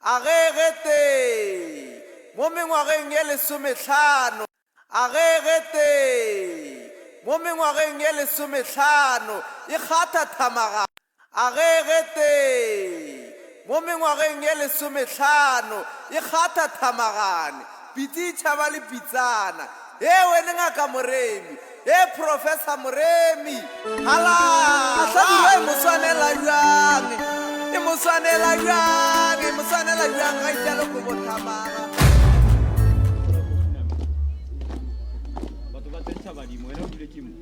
a gegete mo mengwageng ye 15 a gegete mo mengwageng ye 15 e kgatha thamaga a gegete mo mengwageng ye 15 e kgatha thamagane pititša ba le pitsana wena ngaka Moremi Professor Moremi hala ahlabile moswanela jang moswanela jang ga italo go bothamaga batho ba tsetsa badimo wena o dile ke mo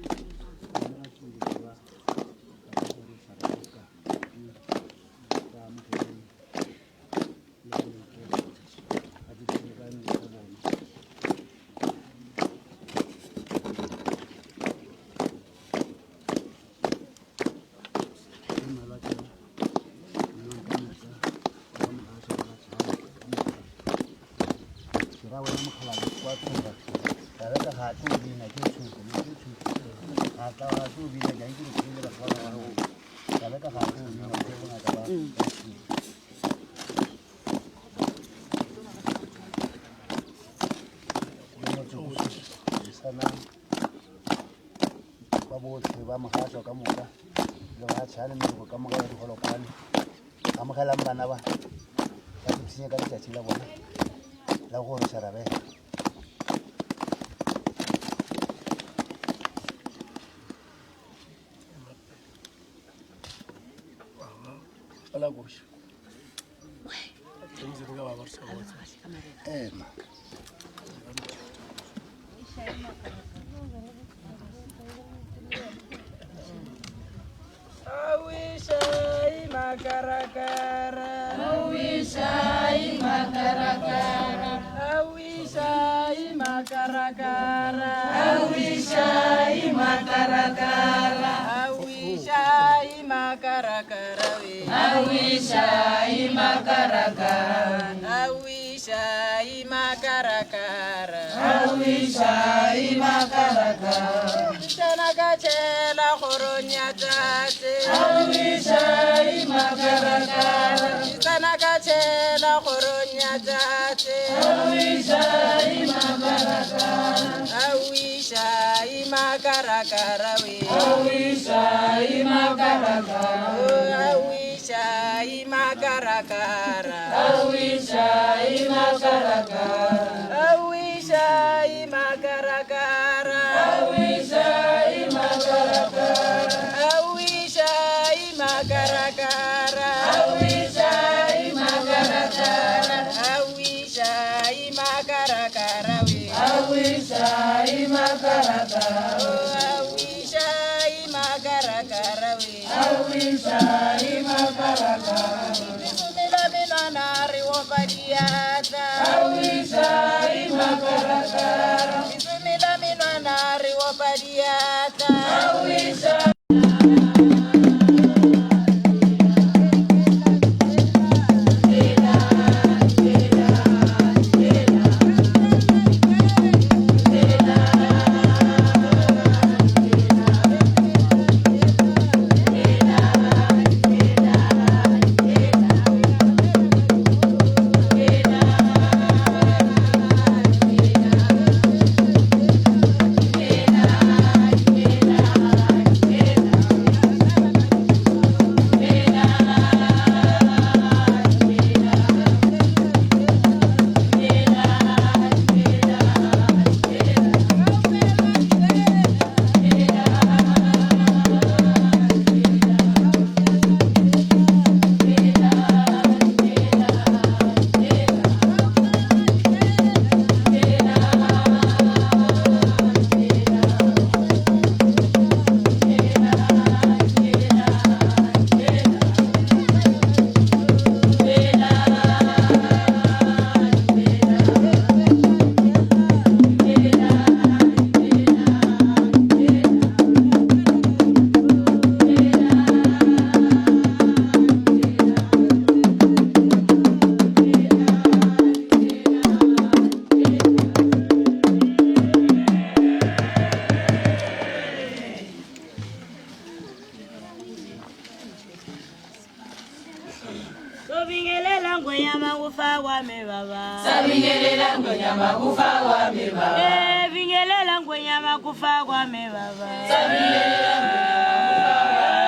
ba mogaso ka moka le ba tshane mo ka moka di holopane ka moka la mbana ba ba tsenya ka letšatši la bona la go re sarabe ala go shi tsenze ga ba ba sa go ema kufa kwami baba. Sabingelela ngonyama kufa kwami baba. Bingelela ngonyama kufa kwami baba. Sabingelela ngonyama kufa kwami.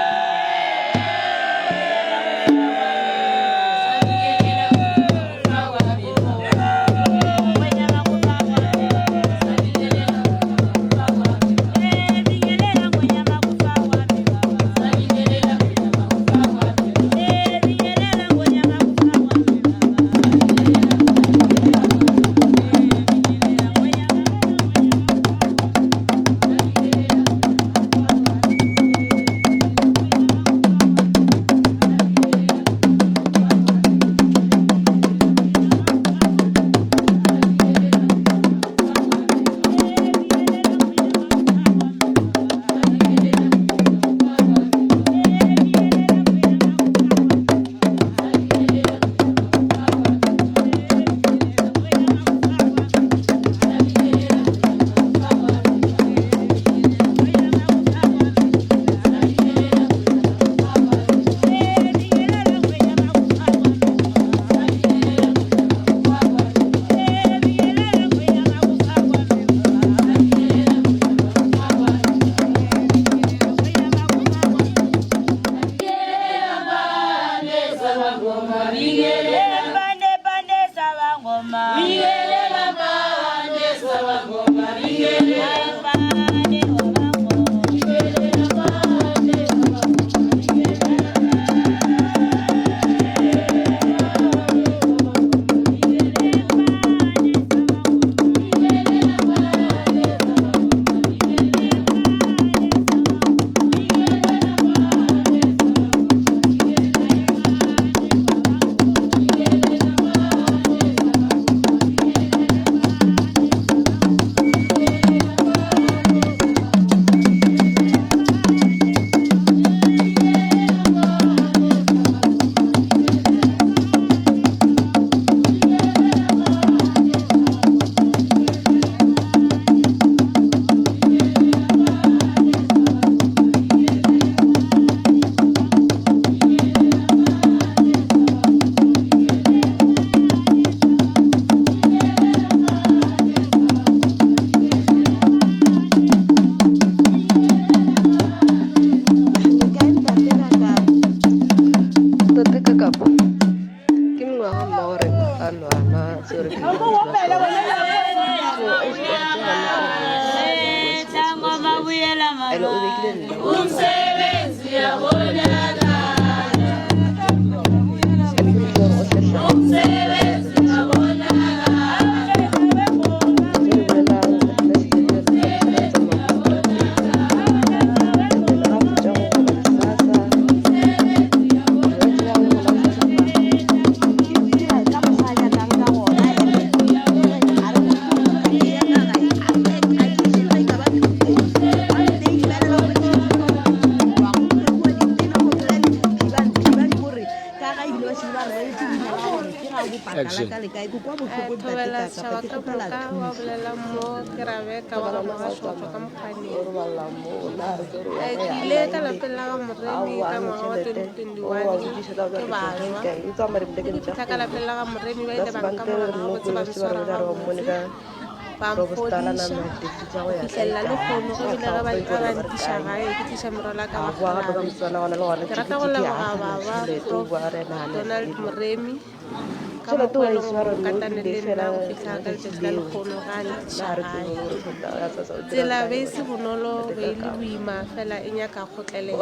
Tsela be se bonolo be le boima fela e nyaka kgotlelele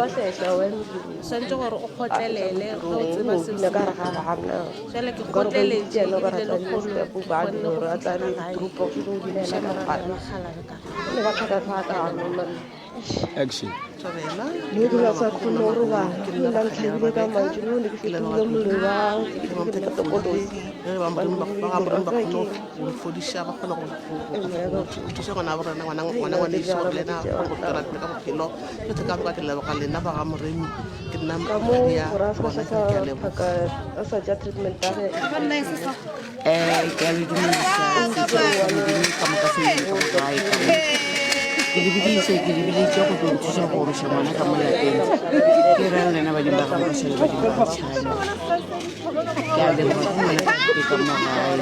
swantse gore o kgotlelele go tseba se se jale ke kgotleletse le lekgono Action. ke lebiditse go tlo thusa go romša ngwana ka mo lapeng ke ra lena badimo ba ga mosele badimo ba tšhane ke a leboga go ngwana ka ka mo gae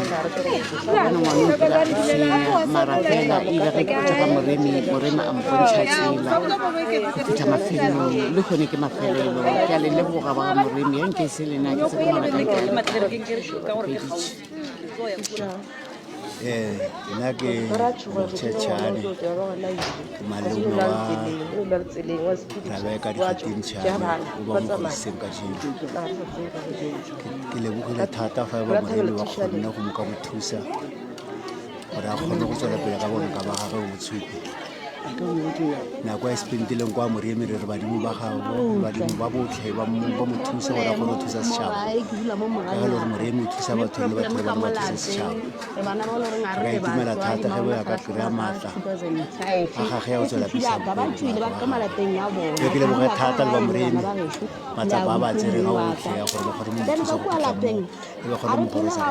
bana ngwana o pela go tsenya mara fela ile ge ke putsa ka moremi a mpontšha tsela ke fitlha mafelelong le gone ke mafelelo ke a le leboga ba ga moremi ya nke se lena ke se ke ngwana ka nna ke tšhetšhane malome wa rabeka dikgatintšhane o ba mogodiseng ka jeno ke lebogile thata fa ba moremi ba kgonne go mo ka mo thusa gore a kgone go tswela pele ka bona ka ba gage botshupi nako e spendileng kwa moremi re re badimo ba botlhe ba mo thusa gore a kgone go thusa setšhaba ka gale gore moremi o thusa batho le batho le bane ba thusa setšhaba re ka itumela thata ge bo ya ka kry-a maatla a gage ya go tswela pisa ke leboge thata le ba moremi matsapa a ba tsereng a otlhe ya gore ba kgone mo thusa go fitlha mo e ba kgone mo gorosa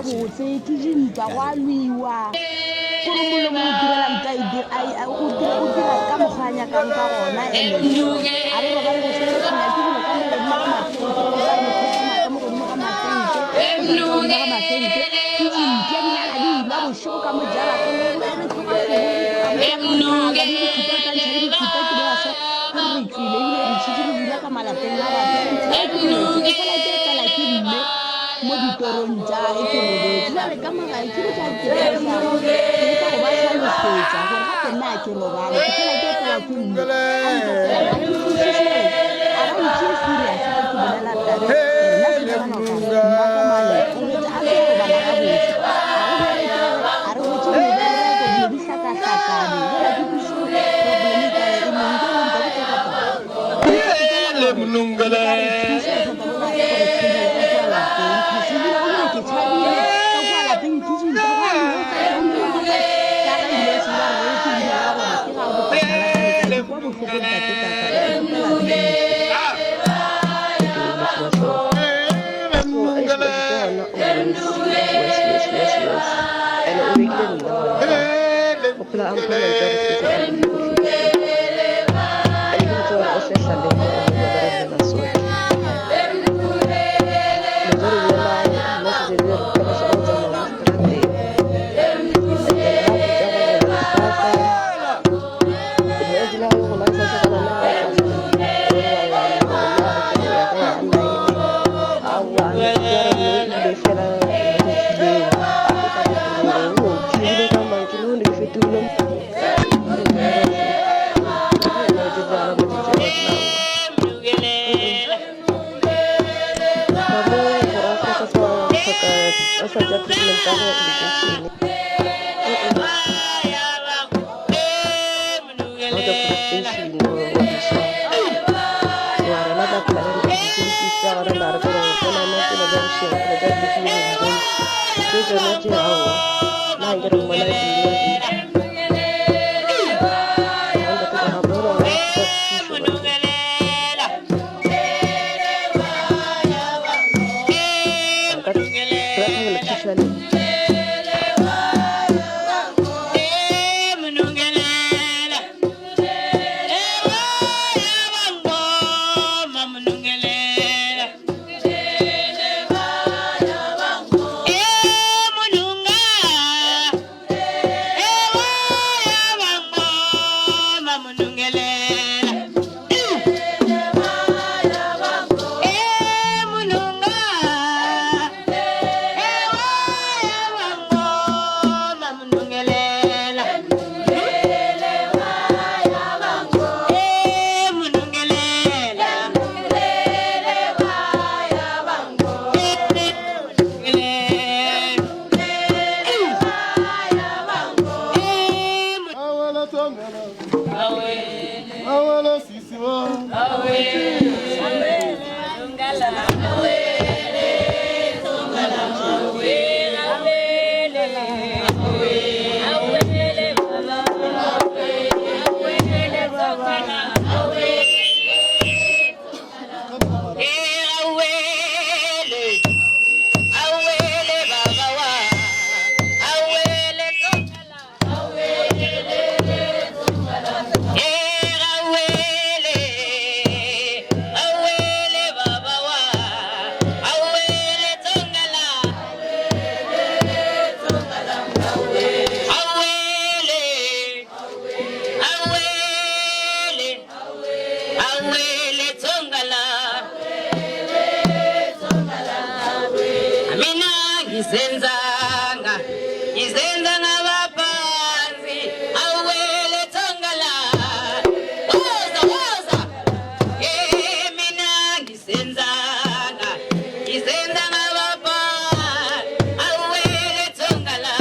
kurumbulo mo direla ntaide o dira ka moganya ka nka gona ene a re ba re go tsena ka ke go ka mo ma ma go ka mo go ma ma tsente ka ma tsente ke ntse di na di la go sho ka mo jara ka mo re go ka emnuge ke ka ka ntse di ka ke ba sa re tsile ile di tshitse di bula ka malapeng a ba emnuge ka la ke tsala ke mme mo ditorong tsa e ke mo botsa le ka magae ke tla ke sa go ba sa le fetsa gore ga ke nna ke robala ke tla ke tla ke mme a ba ntse serious ke bolela taba nna ke bona go ba ka mala o tsa a go ba la ga botsa a re go tse mo ba go di saka saka di ga ke buse problem ka e mo ngwe le mnungala awele tongala mina ngizenzanga ngabapanzi awele tongala woza mina ngizenzanga ngabapanzi awele tongala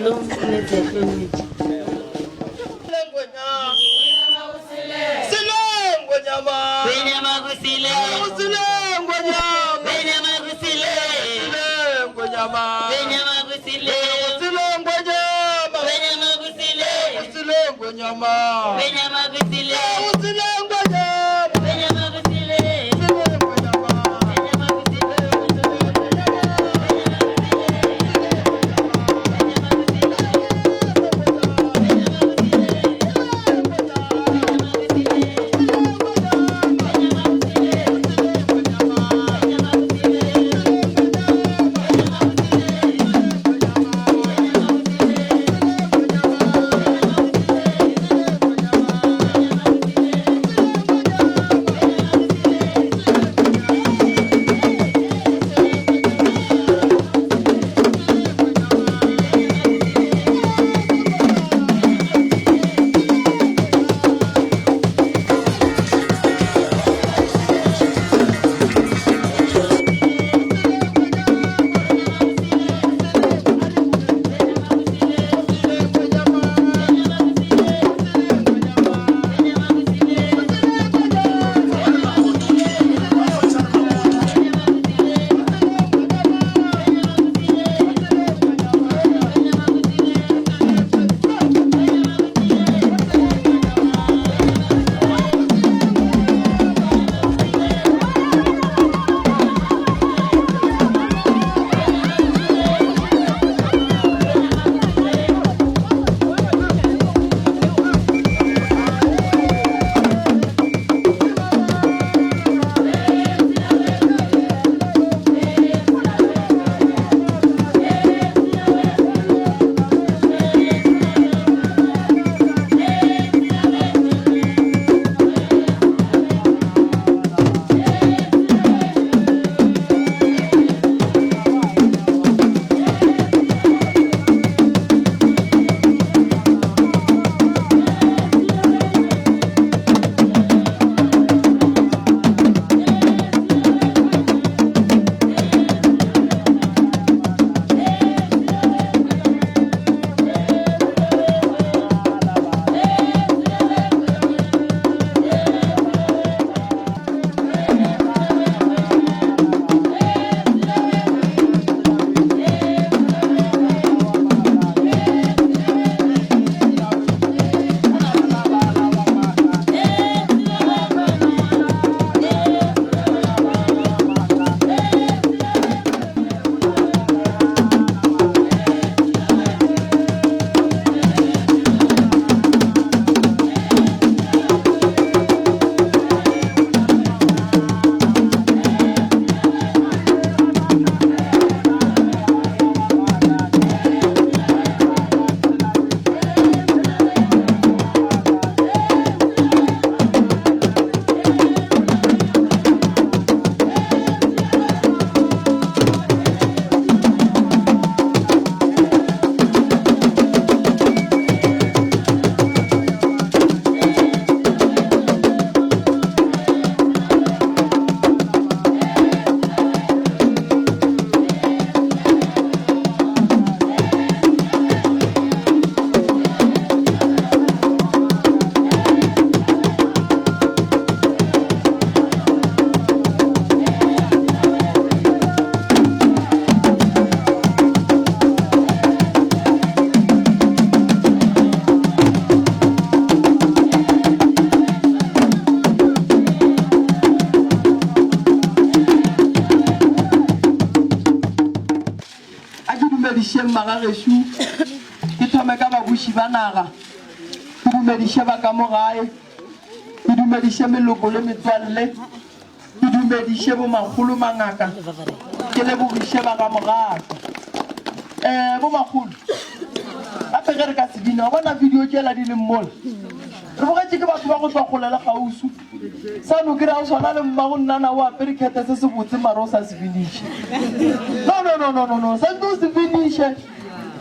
pelo le tsetlonetse magageshu ke thome ka babuši ba naga ke dumediše ba ka mo gae ke dumediše meloko le metswalle ke dumediše bomakgolo mangaka ke lebogiše ba ka mo gae bomakgolo gape ge re ka sedina bona video tšela di le mmole re bogetše ke batho ba go tswa kgolela gausu sano ke ra o swana le mmago nnana o apere kgethe se se botse mare o sa se finiše no sante o se finiše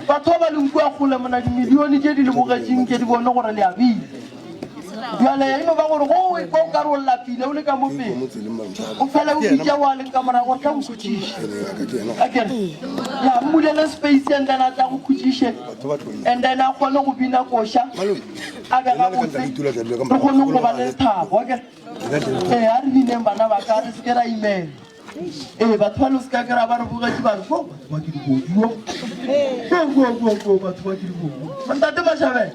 batho ba ba lenkua kgole mona dimilione tše di le bogetšeng ke di bone gore le abile jwale ya ino ba gore go e go ka ro lapile o le ka mo pele o fela o ditja wa le ka mara go tla go khutšiša akere ya mmulele space and then a tla go khutšiše and then a kgone go bina koša a be ga botse re kgone go ba le thabo akere a re bineng bana ba ka re se ke ra imela batho ba lo se ka kry-a ba re bogetše ba re ba ke dibodio batho ba ke dibodio ntate Mashabela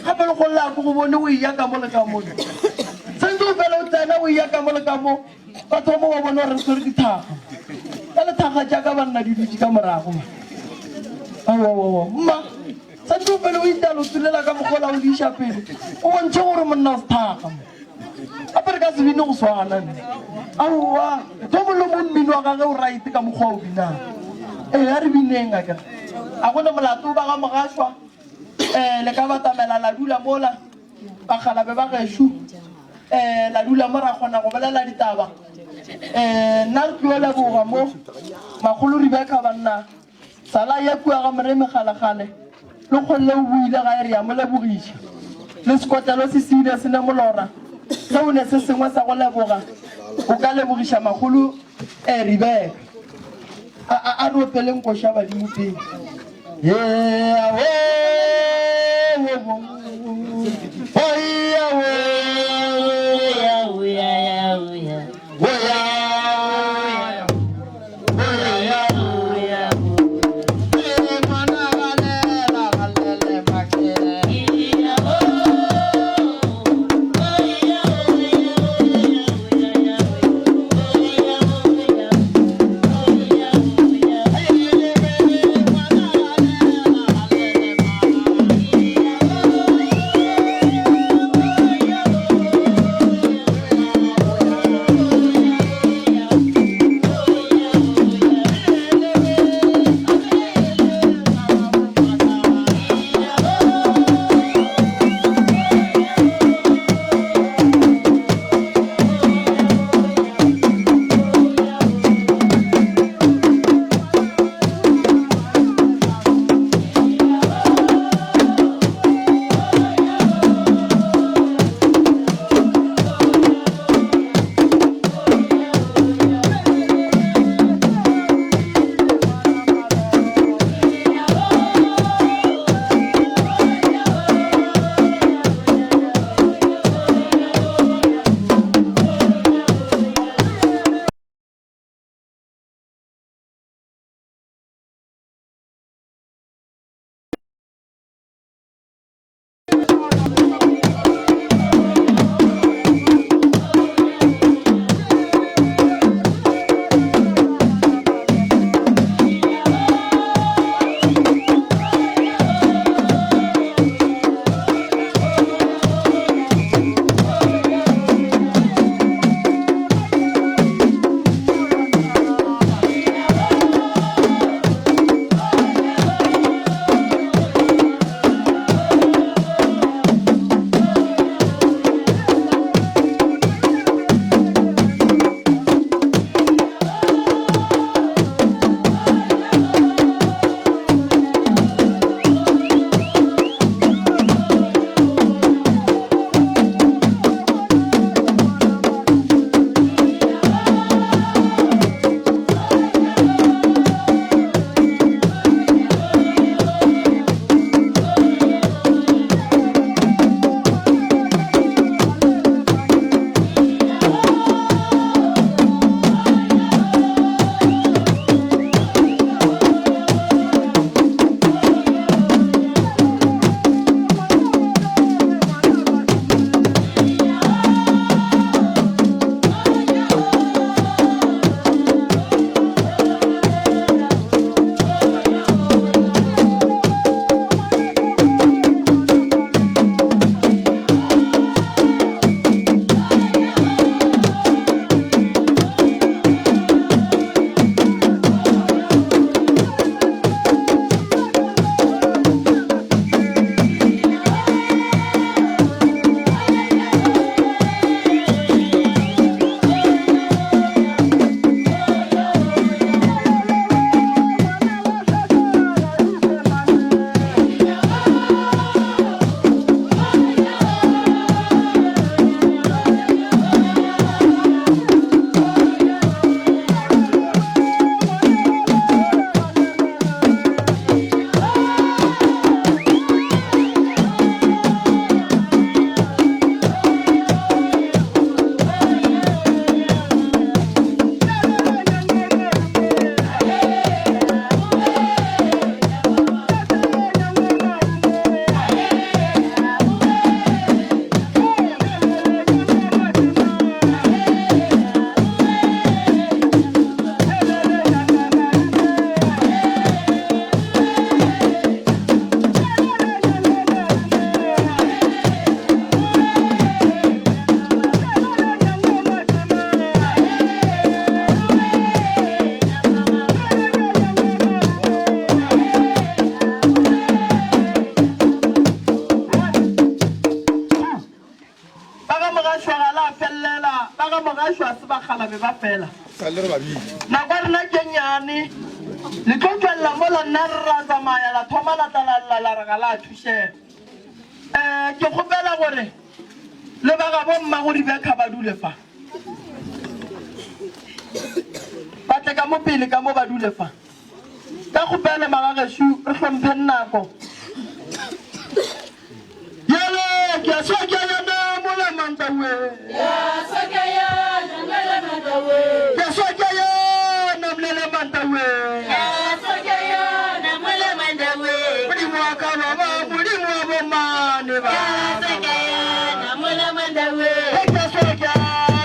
gape le golela ko go bone o eya ka mo le ka mone sentse o fela o tsena o eya ka mo le ka mo batho ba mo ba bone gore re tshwere dithaga ka lethaga jaaka banna di dutse ka morago mma sentse o fela o italo tsolela ka mogola o leiša pele o bontšhe gore monna o sethaga gape re ka se bine go swanane aowa thomo le mo mmino wa gage o raite ka mokgwa o binang a re bineng a kere a gone molato ba ga mogašwa le ka batamela la dula mola bagalabe ba gešo la dula mo ra kgona go bolela ditaba nna re tlo leboga mo magolo Rebecca banna sala ya kua ga mere megalagale le kgonne o buile ga e re ya mo lebogiša le sekotlelo se seile se ne molora ge o ne se sengwe sa go leboga o ka lebogiša magolo Rebecca a re opeleng koša badimo teng magala fellela ba ga mogasho a se ba khala be ba fela na kwa rena ke nyane le tlo tswella mo la nna ra tsamaya la thoma la tla la re ga la thushe ke gopela gore le ba ga bomma go di beka ba dule fa ba tle ka mo pele ka mo ba dule fa ka gopela magageshu re hlomphe nako yele ke a soka yana mo la mantawe Ya soka yana mo la mantawe ke a soka yana mo la mantawe Ya soka yana mo la mantawe Budi mo ka baba budi mo bomma ne ba Ya soka yana mo la mantawe ke a soka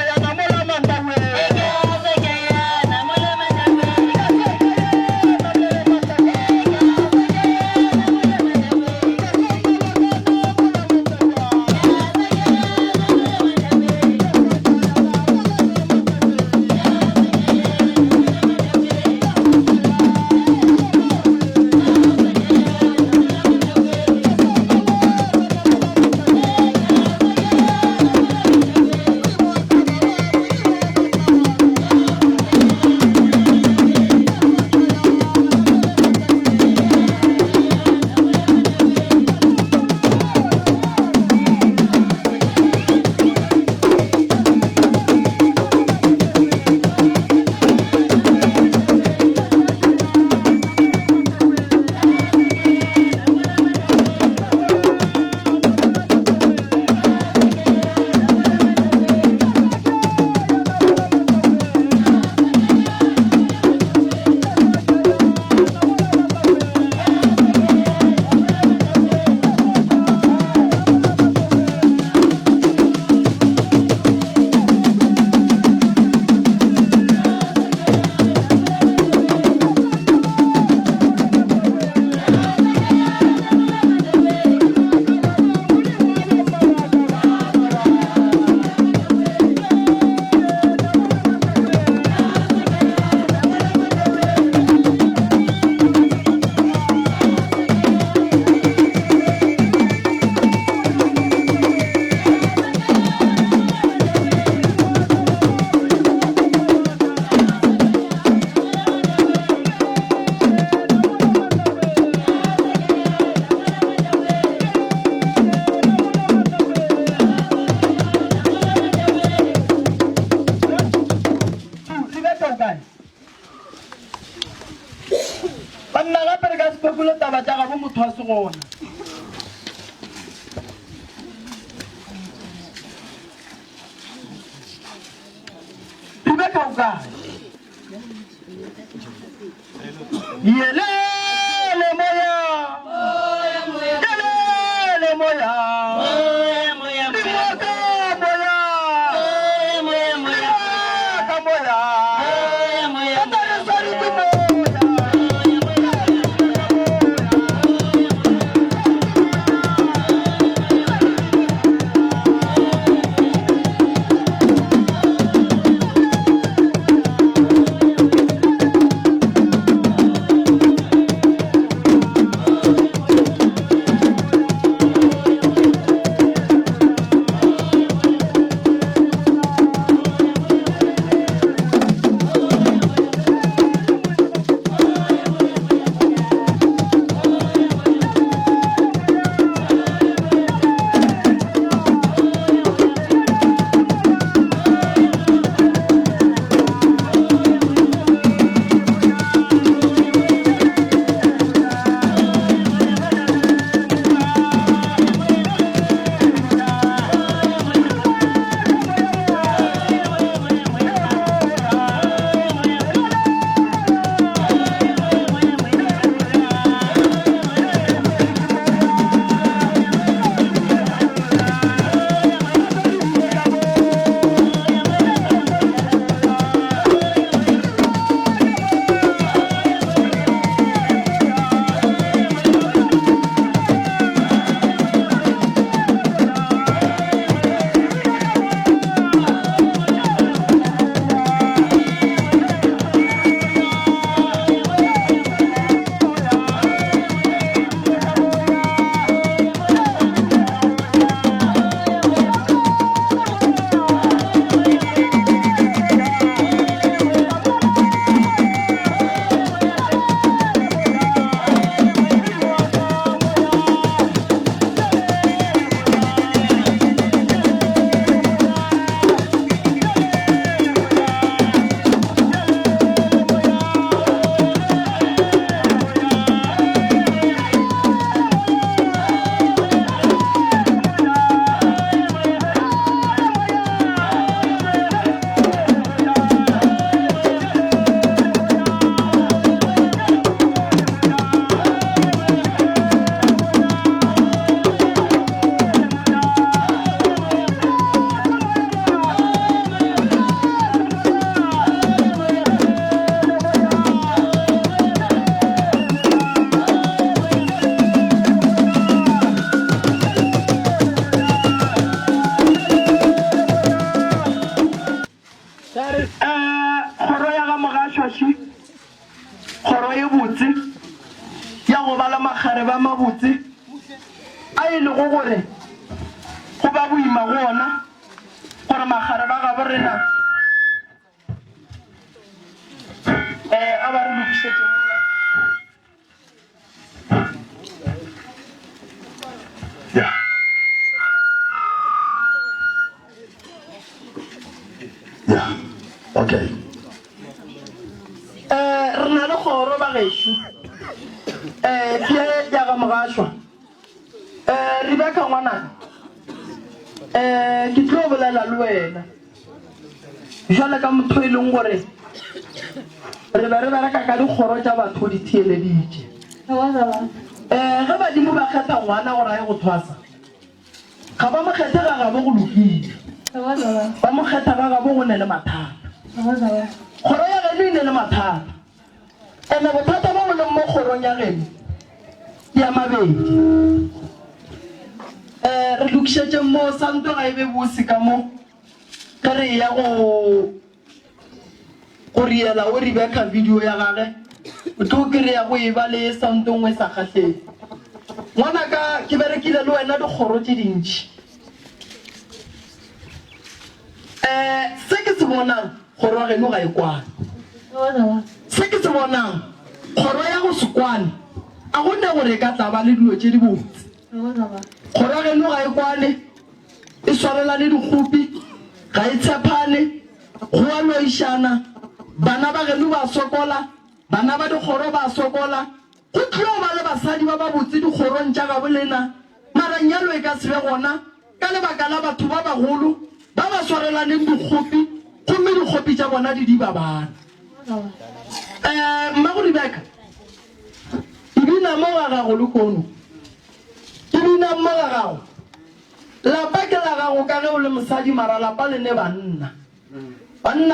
yana mo la mantawe Ya soka yana mo la mantawe gona Ibe ka uka Yele le moya Yele le moya magare ba mabotse a ile go gore go ba boima gona gore magare ba ga borena a ba re lokisetse Okay. Rena le kgoro ba gešo ke ya ga mogašwa Rebecca ngwana ke tlo bolela le wena jwale ka motho e leng gore re bereka ka dikgoro tša batho di theeleditše ge badimo ba kgetha ngwana gore a ye go thwasa ga ba mo kgethe ga gabo go lokile ba mo kgetha ga gabo go ne le mathata kgoro ya geno e ne le mathata ene bothata ba bo leng mo kgorong ya geno ya mabedi re lokišetse mo santo ga e be bose ka mo ge re ya go riela o Rebecca video ya gage o tlo kry-a go e ba le santo ngwe sa kgatlheng ngwanaka ke berekile le wena dikgoro tse dintšhi se ke se bonang kgoro ya geno ga e kwane se ke se bonang kgoro ya go se kwane a gonne gore e ka tla ba le dilo tse di botse kgoro ya geno ga e kwane e swarela le dikgopi ga e tshepane go a loišana bana ba geno ba sokola bana ba dikgoro ba sokola go tlo ba le basadi ba ba botse dikgorong tša ga bolena mara nyalo e ka sebe gona ka lebaka la batho ba bagolo ba ba swarelaneng dikgopi gomme dikgopi tša bona di ba bana mmago Rebecca ke bina mo ga gago le kono ke bina mo ga gago lapa ke la gago ka ge o le mosadi mara lapa le ne banna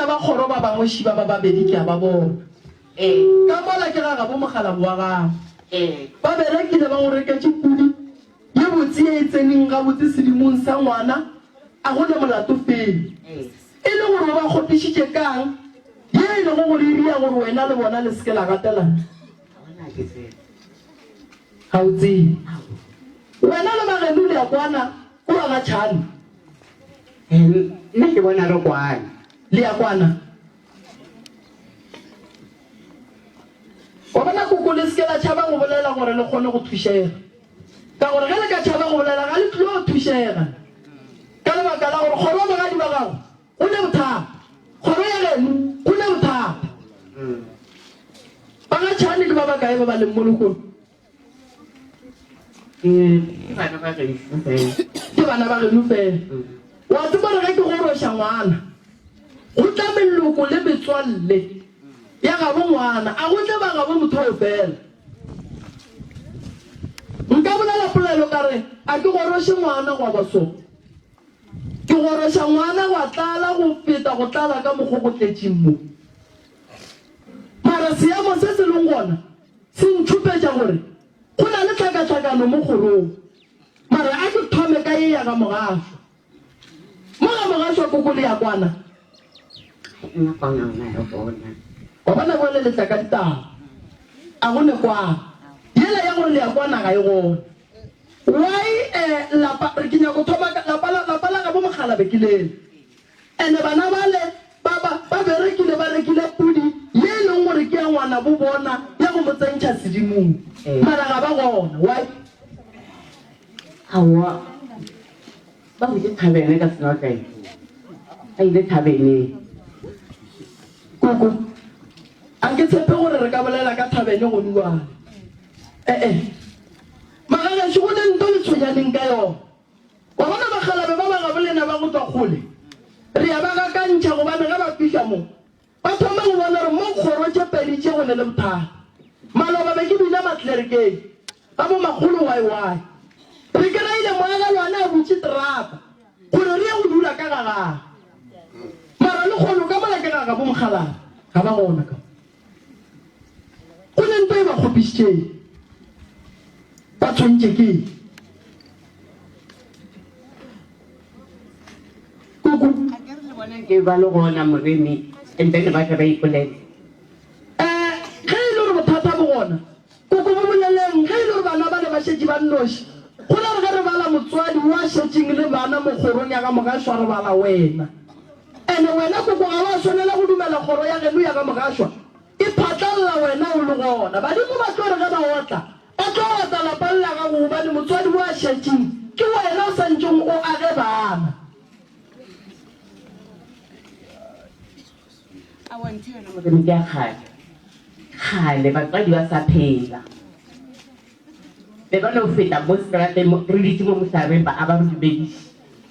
ba kgoro ba bangwe šiba ba babedi ke a ba bona ka mola ke ga gabo mogala wa gago ba berekile ba go reketse pudi ye botse e tseneng ga botse sedimong sa ngwana a go le molato fele e le gore ba kgopišitše kang ye e lego gore e ria gore wena le bona le seke la gatelana ga o tsebe wena le mageno le ya kwana o ba ga tšhane nna ke bona re kwana le ya kwana wa bona koko le seke la tšhaba go bolela gore le kgone go thušega ka gore ge le ka tšhaba go bolela ga le tlile go thušega ka lebaka la gore kgoro bagadi ba gago go ne bothata kgoro ya geno go ne bothata ba ga tšhane ke ba bakae ba ba leng mo lekolo ke bana ba geno fela wa tseba re ge ke go roša ngwana go tla meloko le metswalle ya gabo ngwana a go tle ba gabo motho yo fela nka bolela polelo ka re a ke goroshe ngwana go ba so ke gorosha ngwana go tlala go feta go tlala ka mokgo go tletseng mo mara seemo se se leng gona se ntšhupetša gore go na le tlhakatlhakano mo kgorong mara a ke thome ka ye ya ga mogašwa mo ga mogašwa koko le ya kwana wa bona bole letla ka ditaba a gone kwana yela ya gore le ya kwana ga e gona why ke nyako thoma lapa la ga bo mogala bekileng ene bana bale ba berekile ba rekile pudi ye e leng gore ke ya ngwana bo bona ya go mo tsentšha sedimong mara ga ba gona why awa ba botse thabene ka senotlae a ile thabene koko a ke tshepe gore re ka bolela ka thabene go duane magagešo go le nto le tshwenyaneng ka yona wa bona bagalabe ba ba gabolena ba go tswa kgole re ya ba gakantšha gobane ga ba fiša mo ba thoma go bona gore mo kgoro tše pedi tše go ne le bothata maloba be ke bina matlerekeng ga bo magolo waiwai re kry-ile moagalwane a botse terata gore re ye go dula ka gagaga mara le kgono ka mola ke gaga bo mogalabe ga ba gona ka go le nto e ba kgopišitšeng ba tshwantse ke koko ke ba le gona moremi and then ba tla ba ipoletse ge e le gore bothata bo gona koko bo boleleng ge e le gore bana ba shetse ba nnoshi go na re re bala motswadi wa shetseng le bana mo kgorong ya ka mogashwa re bala wena ene wena go ga wa tshwanela go dumela kgoro ya geno ya ka mogashwa e phatlalla wena o le gona badimo ba tlo re ga ba otla ba tlo otla la palla ga go ba le motswadi wa shetseng ke wena o santseng o age bana a wantse yona mo ke ya khale batswadi ba sa phela be ba no feta mo strate mo re ditse mo mosareng ba aba bobedi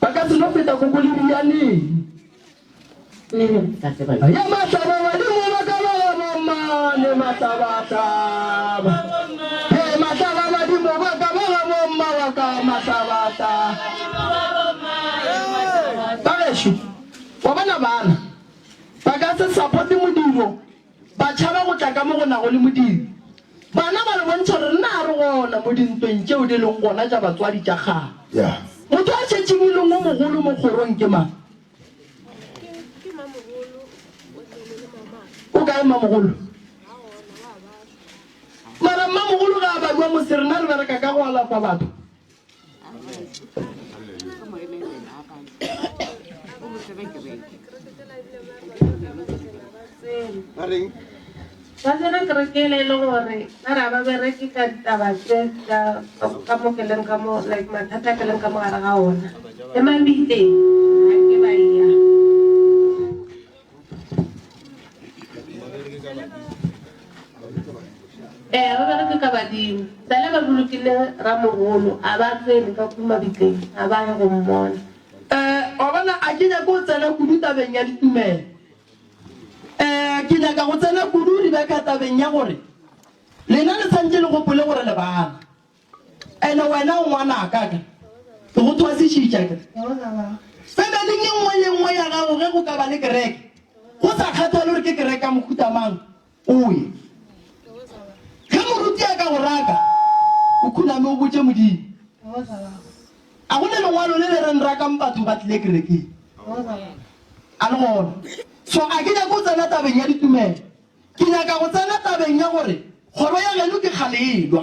ba ka se no feta go go le diyaneng ne ka se ba ya masaba ba di mo ba ka ba mama ne masabata he masaba ba di mo ba ka ba mama wa ka masabata ba reshu wa bana bana ba ka se support modimo ba tshaba go tla ka mo go na go le modimo bana ba le bontsha re nna re gona mo dintweng tseo di leng gona tsa batswadi tsa gaga motho a tshetsengileng mo mogolo mo kgorong ke mang o kae mamogolo mara mamogolo ga a badua mo serena re bereka ka go alafa batho ba tsena kerekele le gore a ra ba bereke ka taba tse ka mo keleng ka mo like mathata keleng ka mo gare ga ona e mambiteng ga ke ba iya ba bereke ka badimo sale ba bolokile ramogolo a ba tsene ka kumabiteng a ba ya go mmona wa bona a ke nyaka o tsena kudu tabeng ya ditumelo ke nyaka go tsena kudu di beka tabeng ya gore lena le santse le gopole gore le bana ene wena o ngwana ka ke go twa se tshitša ke family e nngwe le nngwe ya gago ge go ka ba le kereke go sa kgathale gore ke kereka mohuta mang o ye ge moruti ya ka go raka o khuname o botse modimo a go ne lengwalo le le reng rakang batho ba tlile kerekeng a le gona so a ke nyaka go tsena tabeng ya ditumelo ke nyaka go tsena tabeng ya gore kgoro ya geno ke kgalelwa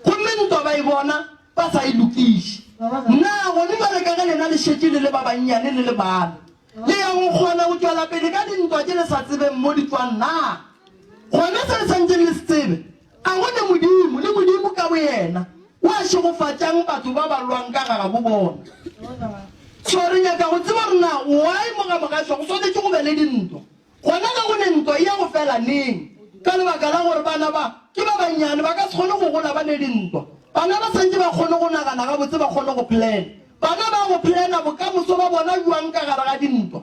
gomme ntwa ba e bona ba sa e lokiše nna gone ba reka ge lena le šetse le le ba bannyane le le bana le yang kgona go tswela pele ka dintwa tse le sa tsebeng mo ditswang na gona se le santseng le se tsebe a gone modimo le modimo ka bo yena wa šegofatšang batho ba ba lwang ka gaga bo bona so re nyaka go tseba rena why mogamogašwa go tshwanetse go be le dintwa gona ga go ne ntwa ya go fela neng ka lebaka la gore bana ba ke ba bannyane ba ka se kgone go gola ba ne dintwa bana ba santse ba kgone go nagana ga botse ba kgone go plan bana ba go plana bokamoso ba bona jwang ka gare ga dintwa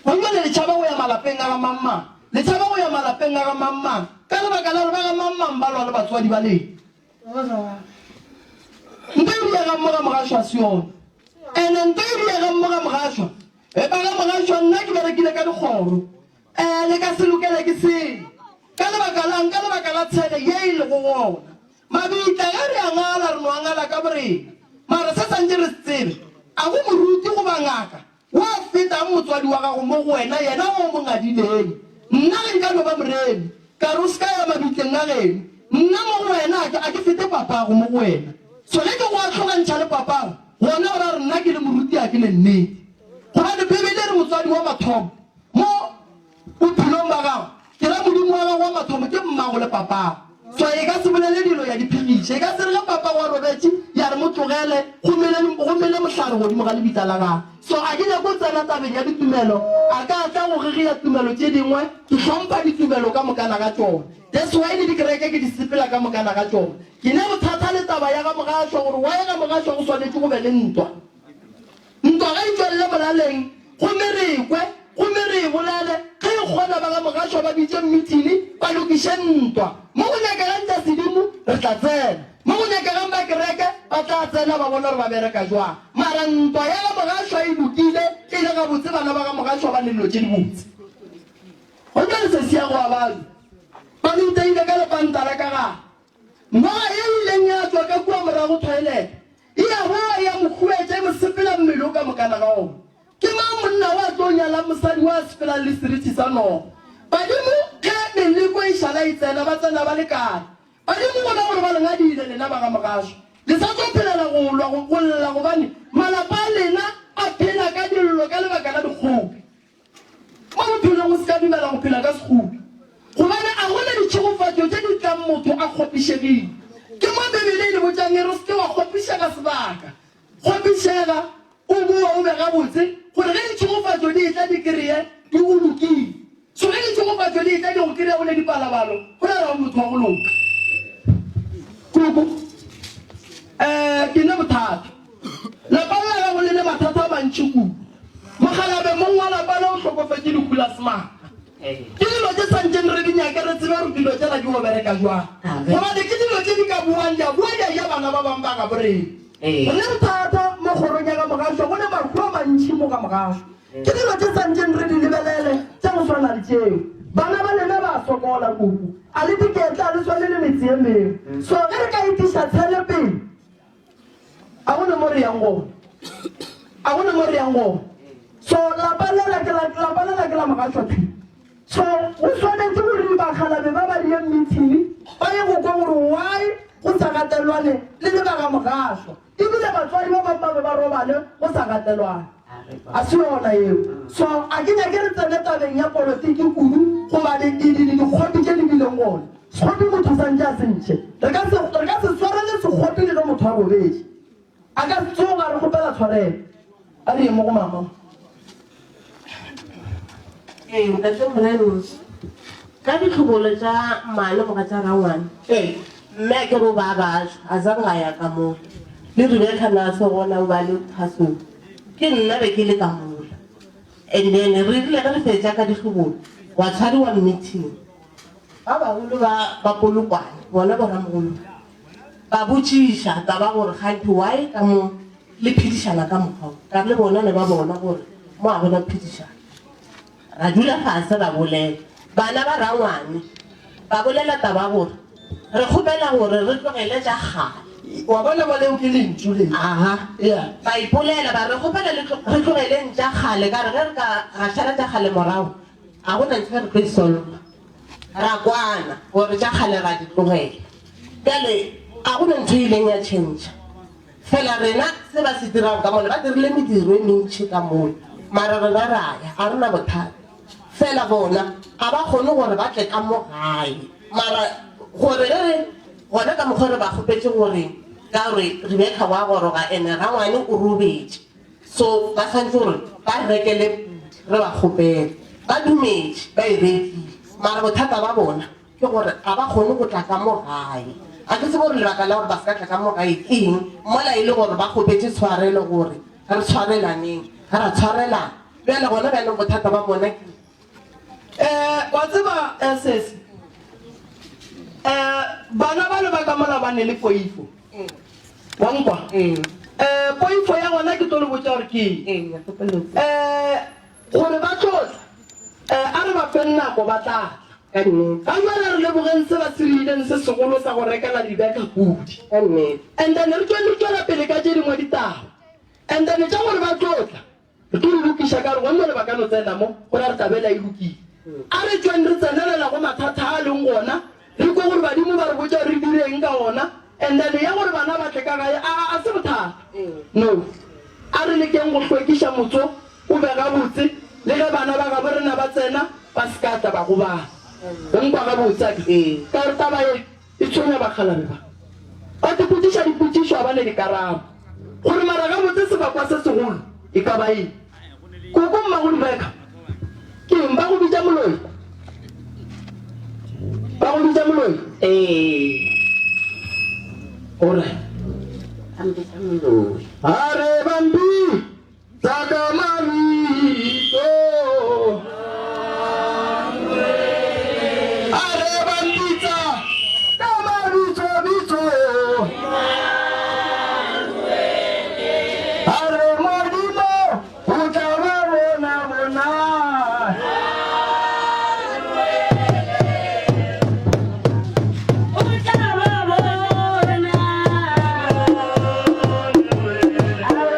gongwe le tšhaba go ya malapeng a ga mammang le tšhaba go ya malapeng a ga mammang ka lebaka la gore ba ga mammang ba lwa le batswadi ba leng nto e riagang mo ga mogašwa se yone ene nto e riagang mo ga mogašwa ba ga mogašwa nna ke berekile ka dikgoro le ka se lokele ke sele ka lebaka lang ka lebaka la tshele ye e le go gona mabitla ge re a ngala re no a ngala ka borena mara se santse re se tsebe a go moruti go bangaka wa fetang motswadi wa gago mo go wena yena o mo ngadileng nna ge nka no ba moremi ka re o se ka ya mabitleng a geno nna mo go wena a ke fete papago mo go wena so ge ke go a tlhogantšha le papago gona ora re nna ke le moruti a ke le nnete gobane bebele re motswadi wa mathomo mo bophelong ba gago ke ra modimo wa gago wa mathomo ke mmago le papago so e ka se bolele dilo ya diphigiše e ka se re ge papa wa robetse ya re mo tlogele go mele motlhare godimo ga lebitla la gago so a ke nyako tsena tabeng ya ditumelo a ka tla go gege ya tumelo tse dingwe ke tlhompha ditumelo ka mokana ga tsone that's why le dikereke ke di sepela ka mokana ga tsone ke ne bothata le taba ya ga mogašwa gore wa ya ga mogašwa go tshwanetse go be le ntwa ga e tswelele molaleng gomme re ekwe gomme re e bolele ge e kgona ba ga mogašwa ba bitse mmithini ba lokiše ntwa mo go nyakagang tša sedimo re tla tsena mo go nyakagang ba kereke ba tla tsena ba bona gore ba bereka jwang mara ntwa ya ga mogašwa e lokile e le gabotse bana ba ga mogašwa ba nelelo tše di botse go tla le se sia go a bano ba loteile ka lepantala ka ga ngwaga e ileng ya tswa ka kua morago toilet e ya boa ya mokhuetse mo sepela mmele o ka mokana ga ona ke mang monna wa tlo nyala mosadi wa sepela le seriti sa nogo badimo ge meleko e šala e tsena ba tsena ba lekane a di mo bona gore ba lenga di ile lena ba ga mogaso le sa tlo phelela go lwa go bolla go bane malapa lena a phela ka dillo ka lebaka la dikgopi mo bophelong o se ka dumela go phela ka sekgopi gobane a gona ditšhegofatso tse di tlang motho a kgopišegile ke mo bebele le botsang e re se ke wa kgopišega sebaka kgopišega o bua o be gabotse gore ge ditšhegofatso di tla di kry-e di go lokile so ge ditšhegofatso di tla di go kry-e o le dipalabalo go na ra motho wa go loka koko ke ne bothata lapa la gago le le mathata a mantši kudu mogalabe mong wa lapa le o tlhokofetse dikula semaka ke dilo tse santseng re di nyake re tsebe re dilo tsela di go bereka jwang gobane ke dilo tse di ka buang dia bua dia ja bana ba bangwe ba ka boreng go le bothata mo kgorong ya ka mogaso go ne maru a mantšhi mo ka mogaso ke dilo tse santseng re di lebelele tse go tshwana le tseo bana ba lena ba sokola kuku a le diketla a le tshwane le metse e mengwe so ge re ka etiša tshele pele a gone mo re yang gone a gone mo re yang gone so lapa lela ke la mogaso pele so o tshwanetse gore bakgalabe ba ba diyeng meeting ba ye go kwa gore why go sa gatelwane le le ba ga mogaso ebile batswadi ba bangwe ba robale go sa gatelwane a se yona eo so a ke nyake re tsene tabeng ya politiki kudu gobane dikgopi tse di bileng gone sekgopi motho santse a sentšhe re ka se tshwarele sekgopi le ka motho wa bobedi a ka tsoga re gopela tshwarele a re ye mo go mama ntate moreno ka ditlhobolo tsa mane go ka tsa rangwane mme ke bo ba bašwa a sa ga ya ka mo le rebeka na se gona o ba le phasong ke nna be ke le ka mola and then re rile ge re fetša ka ditlhobolo wa tshwariwa meeting ba bagolo ba polokwane bona boramogolo ba botšiša ka ba gore gante why ka mo le phedišana ka mokgwa ka le bona le ba bona gore mo a bona phedišana ra dula fase ra bolela bana ba rangwane ba bolela taba gore re kgopela gore re tlogele tša gale wa bona ba leo ke lentšu le ba ipolela ba re kgopela re tlogeleng tša gale ka re ge re ka gašala tša gale morago a gona ntse re tlo isolva ra kwana gore tša gale ra di tlogela kale a gona ntho ileng ya change fela rena se ba se dirang ka mole ba dirile mediro e mentšhi ka mole mara rena raya a rena bothata fela bona a ba kgone gore ba tle ka mo gae mara gore gona ka mokgwa re ba kgopetse gore ka gore rebeka wa goroga ene rangwane o robetse so ba tshwanetse gore ba rekele re ba kgopele ba dumetse ba e rekile mara bothata ba bona ke gore a ba kgone go tla ka mo gae a ke se gore lebaka la gore ba se ka tla ka mo gae keng mola e le gore ba kgopetse tshwarele gore re tshwarelaneng ga ra tshwarelana bjale gona bjaneng bothata ba bona ke wa tseba ss bana ba le ba ka mola ba ne le poifo wa nkwa poifo ya gona ke tlo le botsa gore ke gore ba tlotla a re ba fe nnako ba tlatla ka jale re lebogeng se ba se rileng se segolo sa go rekela dibeka kudi and then re tswela pele ka tse dingwe ditaba and then tša gore ba tlotla re tlo le lokiša ka re gonne le ba ka no tsena mo gore re tabela e lokile a re tsweng re tsenelela go mathata a leng gona re kwa gore badimo ba re botsa re direng ka ona and then ya gore bana ba tle ka gae a se bothata no a re lekeng go tlhwekiša motso o be gabotse le ge bana ba gabo rena ba tsena ba se ka tla ba go bana gonkwa gabotse ka re taba e e tshwenya bakgalabe ba ba diputiša diputišo a ba le dikarabo gore mara gabotse sebakwa se segolo e ka ba eng koko mmago dibeka ke eng ba go bitša moloi ba go bitša moloi alright are bambi tsaka mabito are bambitsa ka mabitso bitso are modimo o tla ba bona bona Are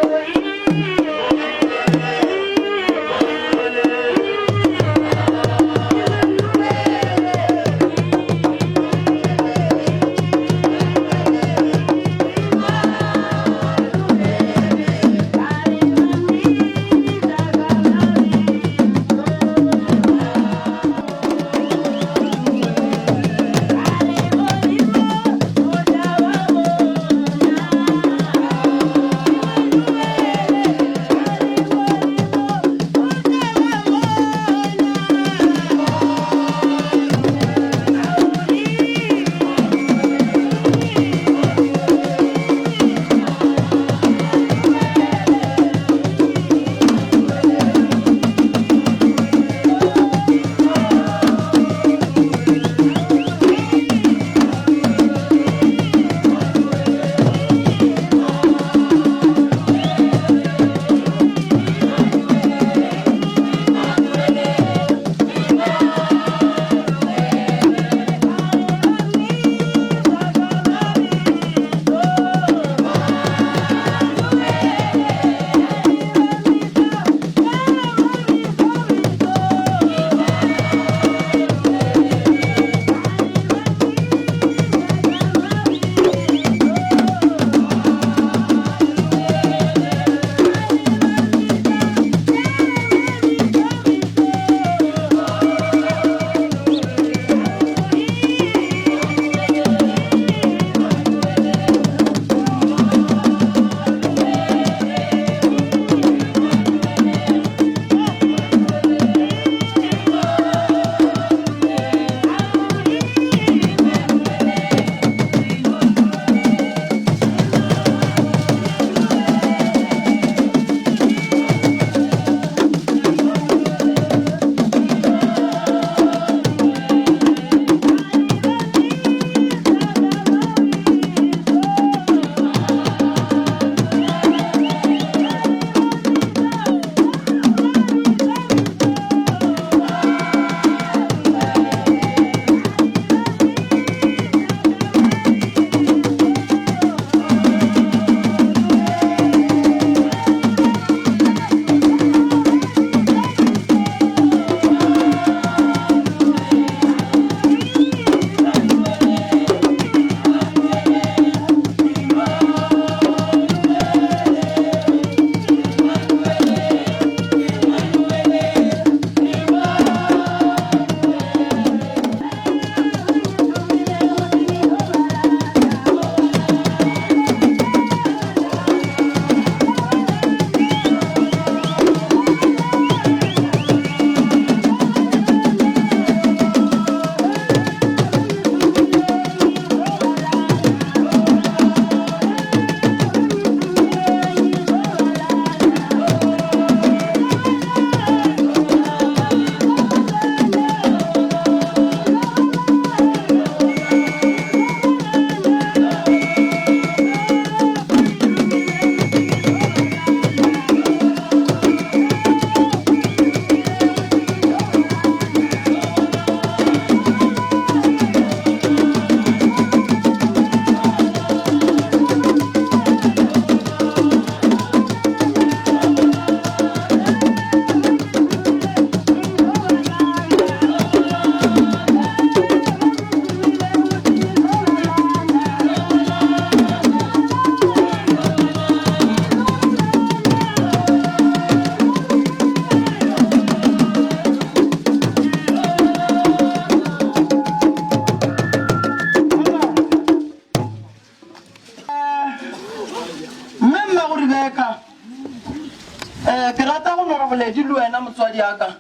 mokgadi aka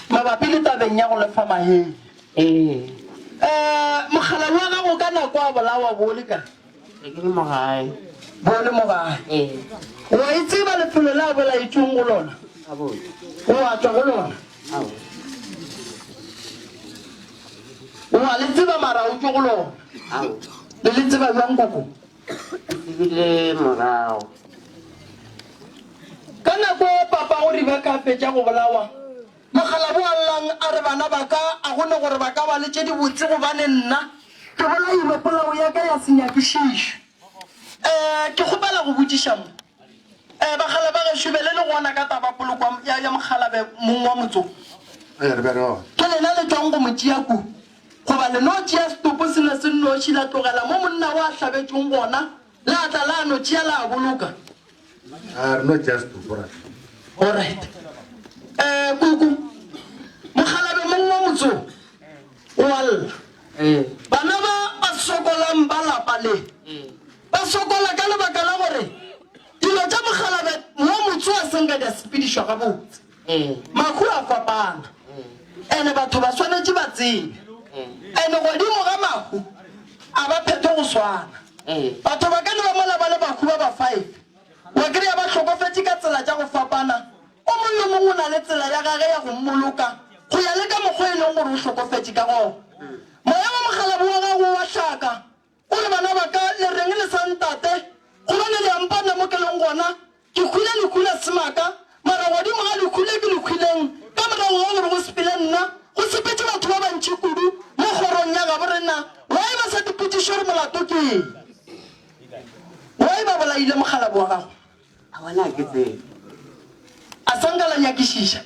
mabapi le tabeng ya go lefa maheng mogala wa gago ka nako a bolawa bole ka ke le mogae bole mogae wa itseba lefelo la bola itsong go lona o a tswa go lona o a le tseba mara o tswa go lona le tseba jang koko le morao ka nako papa o riba ka fetša go bolawa mogala bo allang a re bana ba ka a gone gore ba ka ba le tše di botse gobane nna ke bona ile polao ya ka ya senyakišišo ke kgopela go botsiša mo bagala ba gešo be le le gona ka taba polokwa ya mogalabe mong wa motso ke lena le tswang go motšea ku goba le no tšea setopo se ne se nnoši la tlogela mo monna wa hlabetsong gona le a tla la no tšea la boloka alright kuku mogalabe mong wa motso o alla bana ba sokolang ba lapa le ba sokola ka lebaka la gore dilo tša mogalabe mo motso a senka di a sepedišwa ga botse makhu a fapana ene batho ba swanetše ba tsebe ene godimo ga makhu a ba phetho go swana batho ba ka ne ba mola ba le bakhu ba ba 5 wa kry-a ba tlhokofetse ka tsela tša go fapana o mong le mongwe o na le tsela ya gage ya go mmoloka go ya le ka mokgwa e leng gore o tlhokofetse ka gona moya wa mogalabe wa gago wa tlhaka o re bana ba ka le reng le santate gobane le ampana mo ke leng gona ke khwile lekhula semaka mara godimo ga lekhule ke lekhwileng ka morago ga gore go sepele nna go sepetse batho ba bantšhi kudu mo kgorong ya gabo re nna wae ba sa diputišo re molato ke wae ba bolaile mogalabe wa gago a bona ke tsebe a sanka la nyakišiša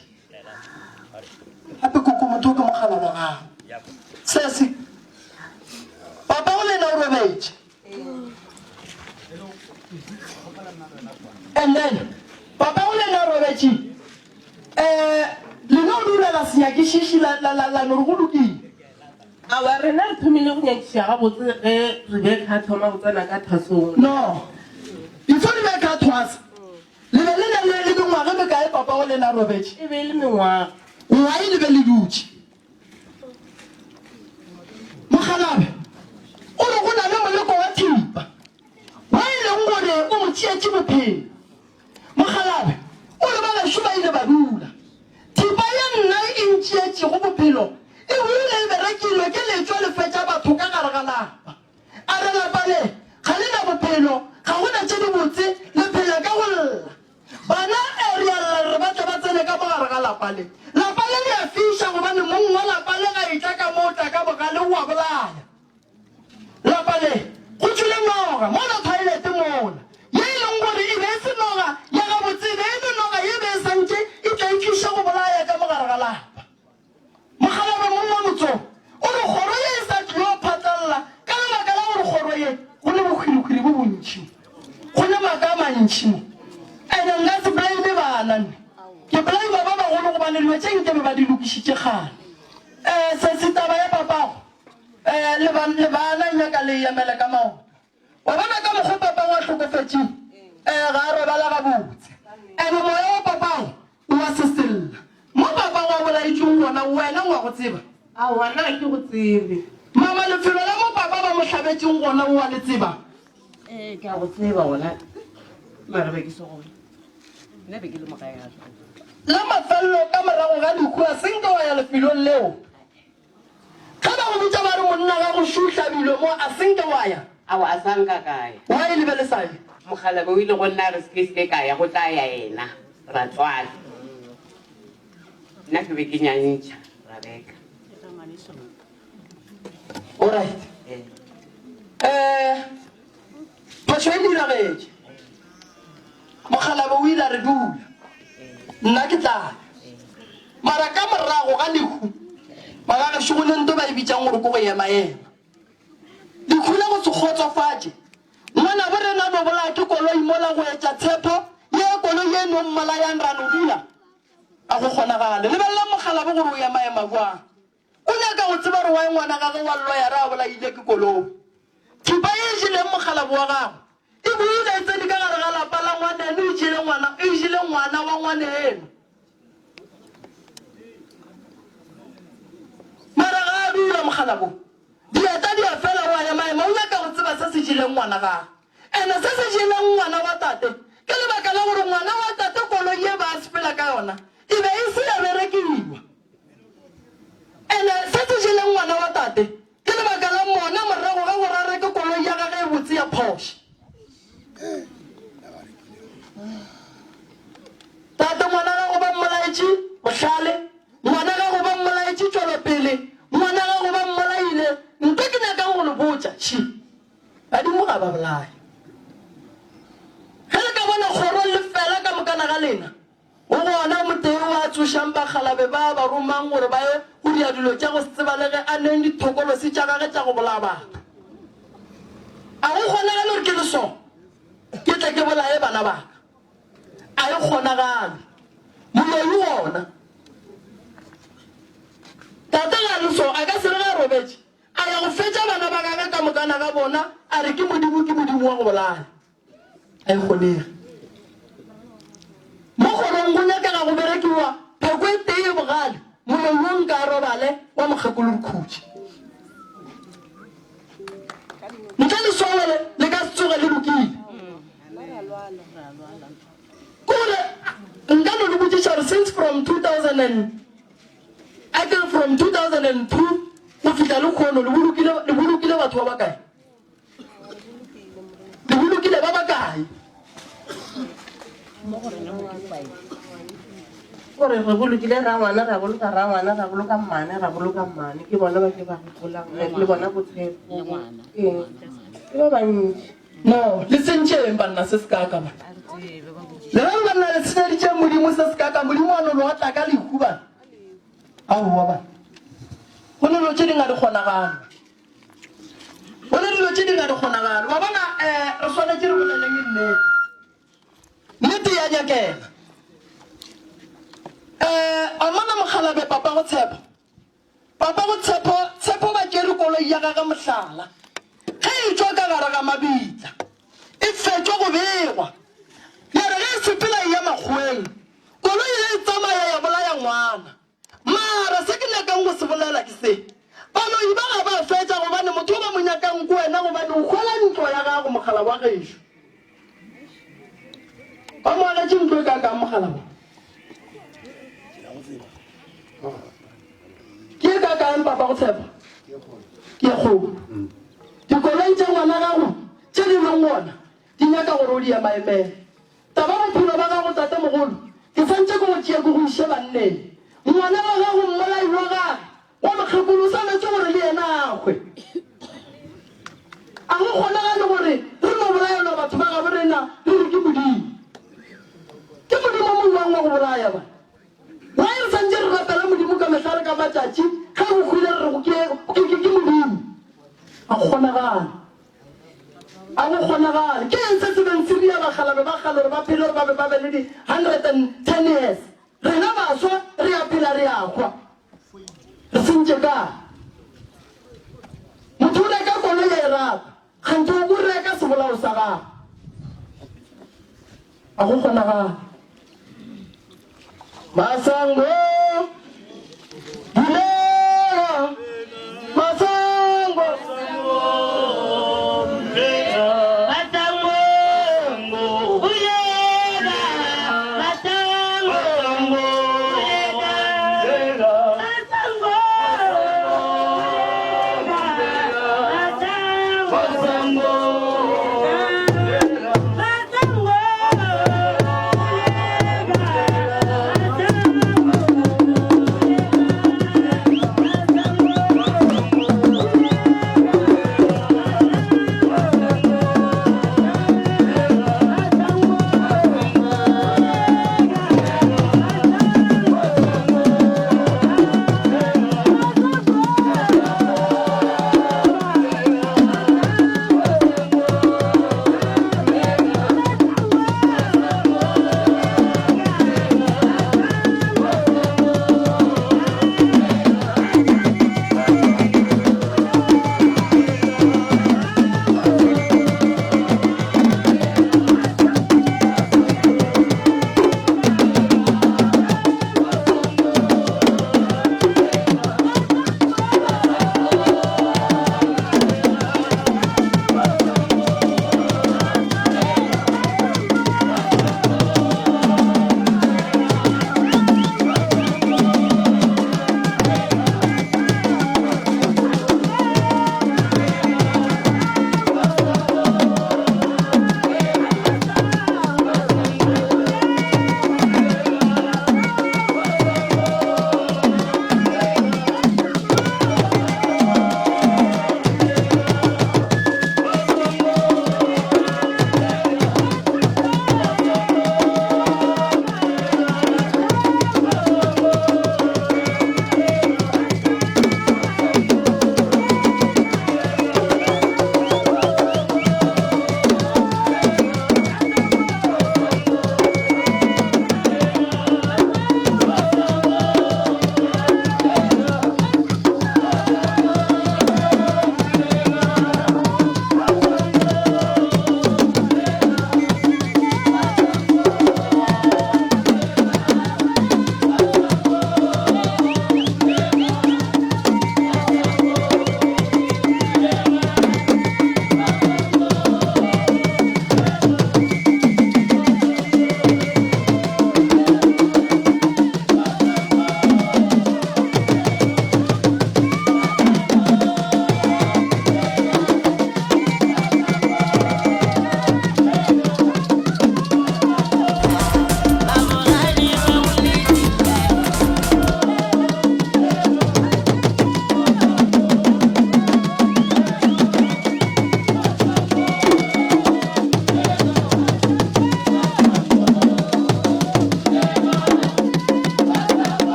gape koko motho ke mogala wa gago sese papa o lena o robetše and then papa o lena o robetše lena o dulela senyakišiši la nore go lokile awa rena re thomile go nyakiša ga botse ge rebeka a thoma go tsena ka thasong no before rebeka a thwasa le be le na le dingwaga mekae papa o lena robetše e be le mengwaga ngwae le be le dutše mogalabe o re go na le moleko wa thipa wa e leng gore o mo tšeetše bophelo mogalabe o re ba gešo ba ile ba dula thipa ya nna e ntšeetše go bophelo e buile e berekilwe ke letswa le fetša batho ka gare ga lapa a re lapa le ga le na bophelo ga go na tše di botse le phela ka go lla bana e realla re batla ba tsene ka mogare ga lapa le le a fiša gobane mong wa lapa le ga etla ka motla ka bogale wa bolaya lapa le go tswile noga mola toilete mola ye e leng gore e be e se noga ya gabotse be e le noga ye be e santše e tla ifiša go bolaya ka mogare ga lapa mogalabe mong wa motso o re kgoro ye e sa tlio phatlalela ka lebaka la gore kgoro ye go le bokhwirikhwiri bo bontšhi go le maaka a mantšhi ene nka se blame banane ke blame ba bagolo gobane dilo tše nke be ba di lokišitše gane se taba ya papago le bana nyaka le emele ka maoto wa bona ka mokgwa papa wa tlhokofetseng ga a robala gabotse ene moya wa papago o wa seselela mo papa wa bolaitšong gona wena wa go tseba a wana ke go tsebe mama lefelo la mo papa ba mo tlhabetseng gona o wa le tseba ke a go tseba gona mara be ke se gona nna be ke le mogae ga la mafelelo ka morago ga dikgua senke wa ya lefelong leo ga ba go bitsa ba re monna ga go šutlhabilo mo a senke wa ya ao a sanka kaya wa e lebele sale mogalabe o ile go nna re seke kaya go tla ya ena ra tswala nna ke be ke nyantšha ra beka alright phoso e diragetse mogalabe o ile a re dula nna ke tla mara ka morago ga lehu magagešo go lento ba e bitsang gore ko go ema-ema dikhula go se kgotsofatše ngwana bo rena nobola ke koloi mola go etša tshepo ye koloi ye no mmala yang rano dula a go kgonagale lebelela mogalabe gore o ema-ema bjang o nyaka go tseba re wa ngwana gage wa lloyara a bolaile ke koloi thipa ye e jeleng mogalabe wa gago e buile e tsedi ka gare ga lapa la ngwaneno e jele ngwana wa ngwane eno mokgalabo dieta di a fela wa ya maema o nyaka go tseba se se jeleng ngwana gaga ene se se jeleng ngwana wa tate ke lebaka la gore ngwana wa tate koloi ye ba a sepela ka yona e be e se ya berekiwa ene se se jeleng ngwana wa tate ke lebaka la mona morago ga gore a reke koloi ya gage e botse ya Porsche tate ngwana ga go ba mmolaetše bohlale ngwana ga go ba mmolaetše tšwelopele ngwana ga go ba mmolaile nto ke nyakang go le botša shi badimo ga ba bolaya ge le ka bona kgoro le fela ka mokana ga lena o gona moteo wa tsošang bagalabe ba ba romang gore ba ye go dia dilo tša go se tseba le ge a neng dithokolosi tša gage tša go bolaya batho a go kgonagale gore ke le so ke tle ke bolaye bana baka a e kgonagale moloi ona tata ga le so a ka se re ga robetse a ya go fetša bana ba gage ka mokana ga bona a re ke modimo wa go bolaya a e kgonega mo gorong go nyakega go berekiwa pheko e tee bogale moloi o nka a robale wa mokgekolo dikhutši ntle le soele le ka se tsoge le lokile kore nka no le botšiša gore since from 2002 go fihla le kgono le bolokile batho ba bakae le bolokile ba bakae gore re bolokile rangwana ra boloka rangwana ra boloka mmane ke bona ba ke ba golang le bona botshepo ke ba bantši no le sentšheng banna se se kaka ba le ba banna le senyaditše modimo se se kaka modimo a nolo wa tlaka lehu bana aowa bana go ne dilo tše di nga di kgonagalo wa bona re swanetse re boleleng nnete ya nyakela amana mogalabe papa go tshepo ba kere koloi ya gaga mohlala ge e tswa ka gare ga mabitla e fetšwa go begwa yare ge e sepela ya makgweng koloi e tsamaya ya bolaya ngwana mara se ke nyakang go se bolela ke se baloi ba ga ba fetša gobane motho o ba mo nyakang ko wena gobane o kgola ntlo ya gago mogala wa gešo ba moagetše ntlo e kakang mogala wa ke e kakang papa go tshepa ke e kgobo dikoloi tše ngwana gago tše di leng gona di nyaka gore o di ya maemele taba bophelo ba gago tate mogolo ke santse ke go tšea ke go iše banneng ngwana wa gago mmolai wa gage wa mokgekolo o sanetse gore le yena akgwe a go kgonagale gore re no bolaelwa batho ba gabe rena re re ke modimo mo buang wa go bolaya ba wa e re santse re rapela modimo ka metlhale ka matšatši ga go kgwile re ke modimo a go kgonagale ke eng se se beng se ria bagalabe ba gale gore ba phele gore ba be ba be le di 110 years rena baswa re a phela re akgwa re sentše ka motho o reka koloi ya e rata gante o reka sebolao sa gago a go kgonagale Masango Bulela Masango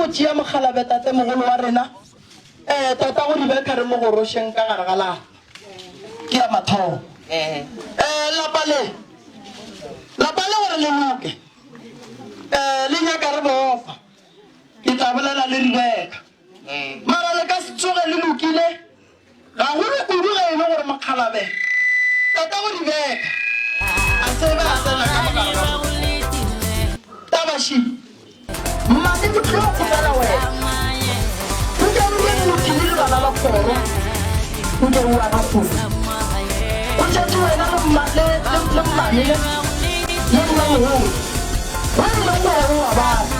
mo tšea mogalabe tate mogolo wa rena tata go dibeka re mo go rošeng ka gare ga la ke ya mathomo lapa le gore le loke le nyaka re bofa ke tla bolela le dibeka mara le ka se tsoge le lokile ga go le kudu ge e le gore mokgalabe tata go dibeka a tsebe a tsena ka mogare ga tabaši mmane botlhoko fela wena o ke rue mothile le bana ba kgoro o ke o ana kgoro o tšhatse wena le mmane le mmamogolo wa nna kgoro wa bana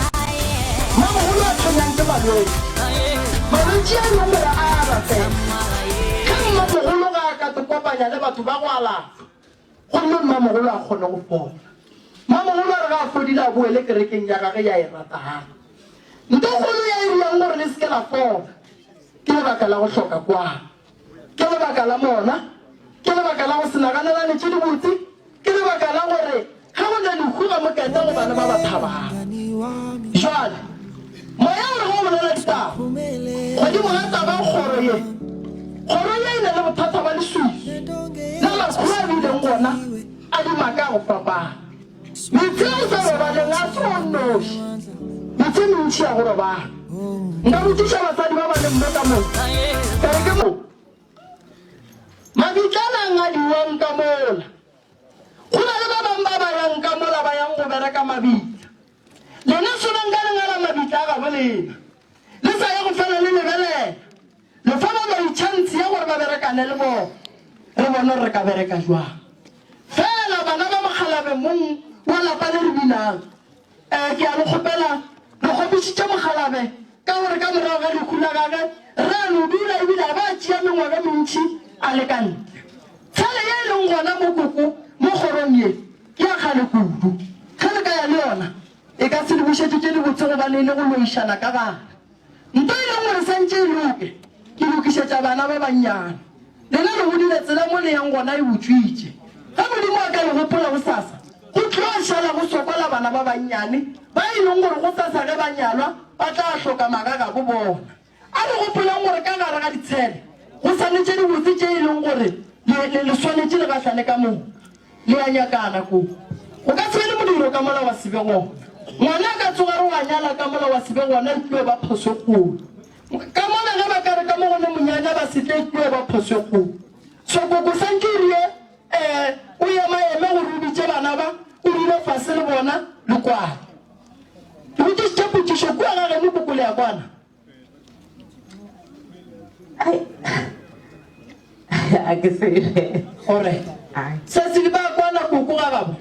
mmamogolo a tshwenyang ke malwetse malwetse a nomore a rafela ke mmamogolo ga a ka te kopanya le batho ba go alafa gomme mmamogolo a kgone go bona mmamogolo a re ga a fodile a boele kerekeng ya gage ya e ratang ntogolo ya e riang gore le seke la fola ke lebaka la go hloka kwana ke lebaka la mona ke lebaka la go senaganelane tse di botse ke lebaka la gore ga go na lehuga mokete go bana ba ba thabang jale moya gore go bolela ditaba godimo ga taba kgoro ye e na le bothata ba lesui le makgolo a bileng gona a dimaka go fapana metse o sa robaleng a se o nnoši metse mentši ya go robala nka botiša basadi ba ba leng mo ka moo kare ke mo mabitlanang a diwang ka mola go na le ba bangwe ba ba yang ka mola ba yang go bereka mabitla lena sonang ka lengala mabitla a gabo lena le sa ya go fela le lebelela le fa ba ba itšhantsi ya gore ba berekane le bona re bone re ka bereka jwang fela bana ba mogalabe mong wa lapa le re binang ke a le kgopela re kgopišitše mogalabe ka gore ka morago ga lekula gage re a no dula ebile a ba tšea mengwaga mentšhi a le ka ntle tshele ye e leng gona mo koko mo kgorong ye ke ya kgale kudu ge le ka ya le yona e ka se di bušetse tše di botse gobane le go loišana ka gare nto e leng gore santše e loke ke lokišetša bana ba bannyane lena le godile tsela mo le yang gona e botswitše ga modimo a ka le gopola go sasa go tlo šala go sokola bana ba bannyane ba e leng gore go sasa ge ba nyalwa ba tla hloka magaga bo bona a re gopolang gore ka gare ga ditshele go sanetse di botse tše e leng gore le swanetse le gatlhane ka moo le a nyakana ko go ka tshele modiro ka mola wa sebe gona ngwana a ka tsoga re wa nyala ka mola wa sebe gona etuwe ba phoso kolo ka mona ge ba kare ka mo gone monyanya ba setle etuwe ba phoso kolo so koko sankerie o emaeme gore o bitse bana ba o dile fase le bona le kwana ke botišitše potišo kua gage mo kokole ya kwana a ke sele ore se se di ba kwana koko ga gabo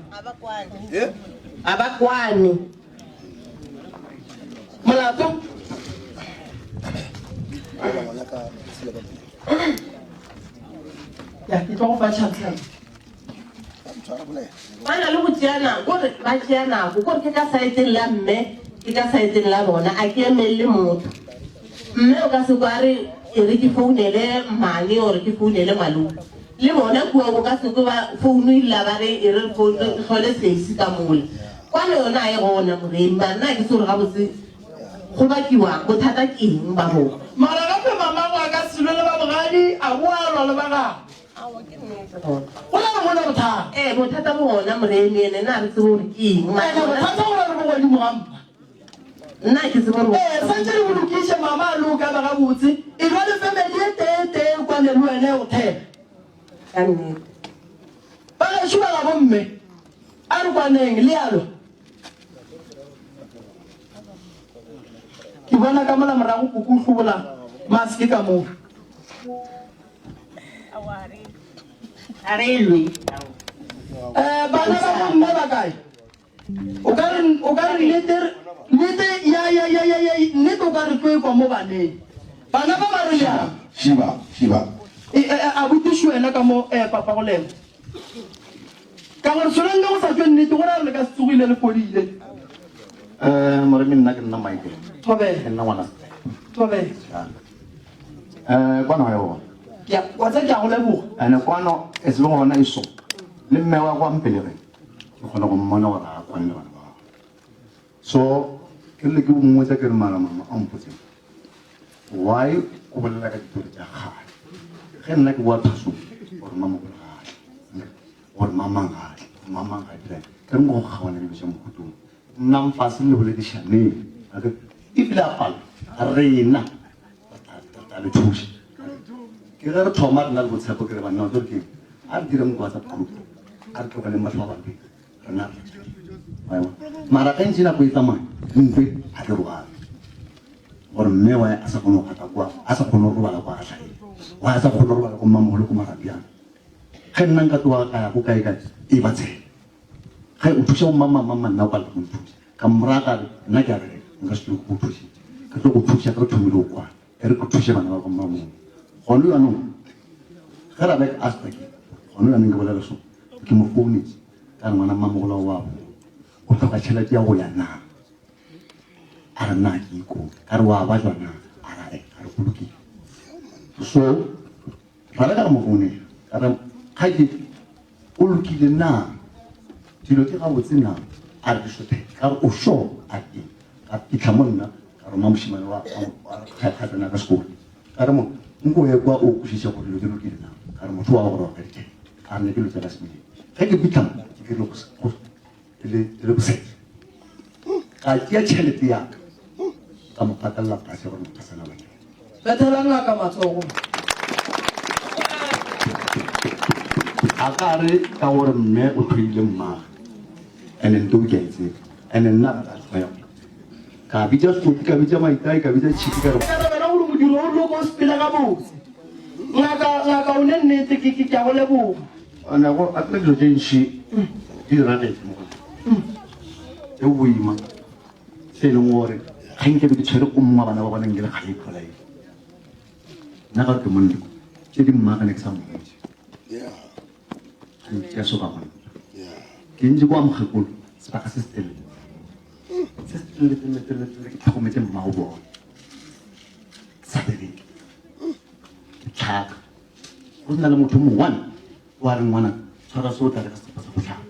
a ba kwane molato ya ke tlo go fa tšhatlhela ba na le go tšea nako gore ba tšea nako kore ke ka saeteng la mme ke ka saeteng la bona a ke emelele motho mme o ka se kwa re e re ke founele mmane ore ke founele malome le bona kua o ka se ko ba founu ila ba re e re tlhole seisi ka mola kwa le yona a e gona moremi banna ke se gore ga botse go bakiwa bothata ke eng ba bona mara gape mamago a ka selo le ba bogadi a boalwa le baga go na le bona bothata bothata bo gona moremi ene na re se gore ke eng bothata gore re bogodimo gampa nna ke se gore santse le bolokiše mama a loka ba ga botse e ba le family e tee kwane le wene go thela ka nnete ba gašo ba ga bomme a re kwaneng le yalo ke bona ka mola morago koko o hlobola maske ka moo bana ba bomme ba kae o ka re nnete nnete o ka re tlo ekwa mo baneng bana ba ba re yang Shiba. a botiši wena ka mo papa go lema ka gore soleng le go sa tswe nnete go ra re le ka se tsogile le fodile Moremi nna ke nna Michael. thobele Ke nna ngwana. thobele Kwano ga yona. wa tsa ke a go leboga Ane kwano e se le gona e so. Le mme wa kwa mpelere. Ke kgona go mmona gore a kwanne bana ba. So ke le ke mo tsa ke re mara mama a mpotse why o bolela ka ditori tsa gale ge nna ke bua phaso gore mama o gale gore mama gale ke mo go gawana le mo khutong nna mfase le bole di shane aka ibla pal rena ta le thushi ke re thoma rena le botshepo ke re bana o ke a dire mo WhatsApp group a re tlogele matlho ba bang rena mara ka ntsina go itama mpe a ke roga gore mme wa a sa kgone go gata kwa a sa kgone go bala kwa a tlhae wa sa kgone go bala go mamolo go marabiana ge nna nka twa ka ya go kae ka e batse ge o thusa mama nna o ka le go thusa ka mraka nna ke a re nka se go thusa ka tlo go thusa ka thomile kwa e re go thusa bana ba go mama go le ano ge ra like aspect go le ano ke bolela so ke mo phone ka ngwana mama go la wa o tloga tšhelete ya go ya na a re na ke iko ka re wa ba jwana a re bolokile so ra le ka mo phone ka re ga ke o lokile na dilo ke ga botse na a re so ka re o sho a ke ka pitla monna ka re mamoshimane wa ka tsena ka sekolo ka re mo nko ye kwa o kushisa go dilo ke lokile na ka re motho wa go roga ke a ne ke lo tsela semile ga ke pitla ke lo le bose ka tia tšhelete ya ka mo patalla ka se gore motho sana bana betela ngaka matsogo a ka re ka gore mme o tlhoile mmaga and then do get it and then na ka bitsa stop ka bitsa maitai ka bitsa chiki ka ka bana go mo dilo o lo go spela ka botse ngaka o ne nnete ke ka go leboga ana go a tlo tse ntshi di rane mo e boima se le ngore ga nke be ke tshwere go mma bana ba bona ngele ga e khola e na ga ke monna ke di mma ka ne ke sa mmotse ya so ba monna ke ntse go amogekolo sebaka se se telele ke tlhokometse mma o bona sa bereke tlhaka go nna le motho mo one wa re ngwana tshwara se o tla re ka sepa sa go tlhaka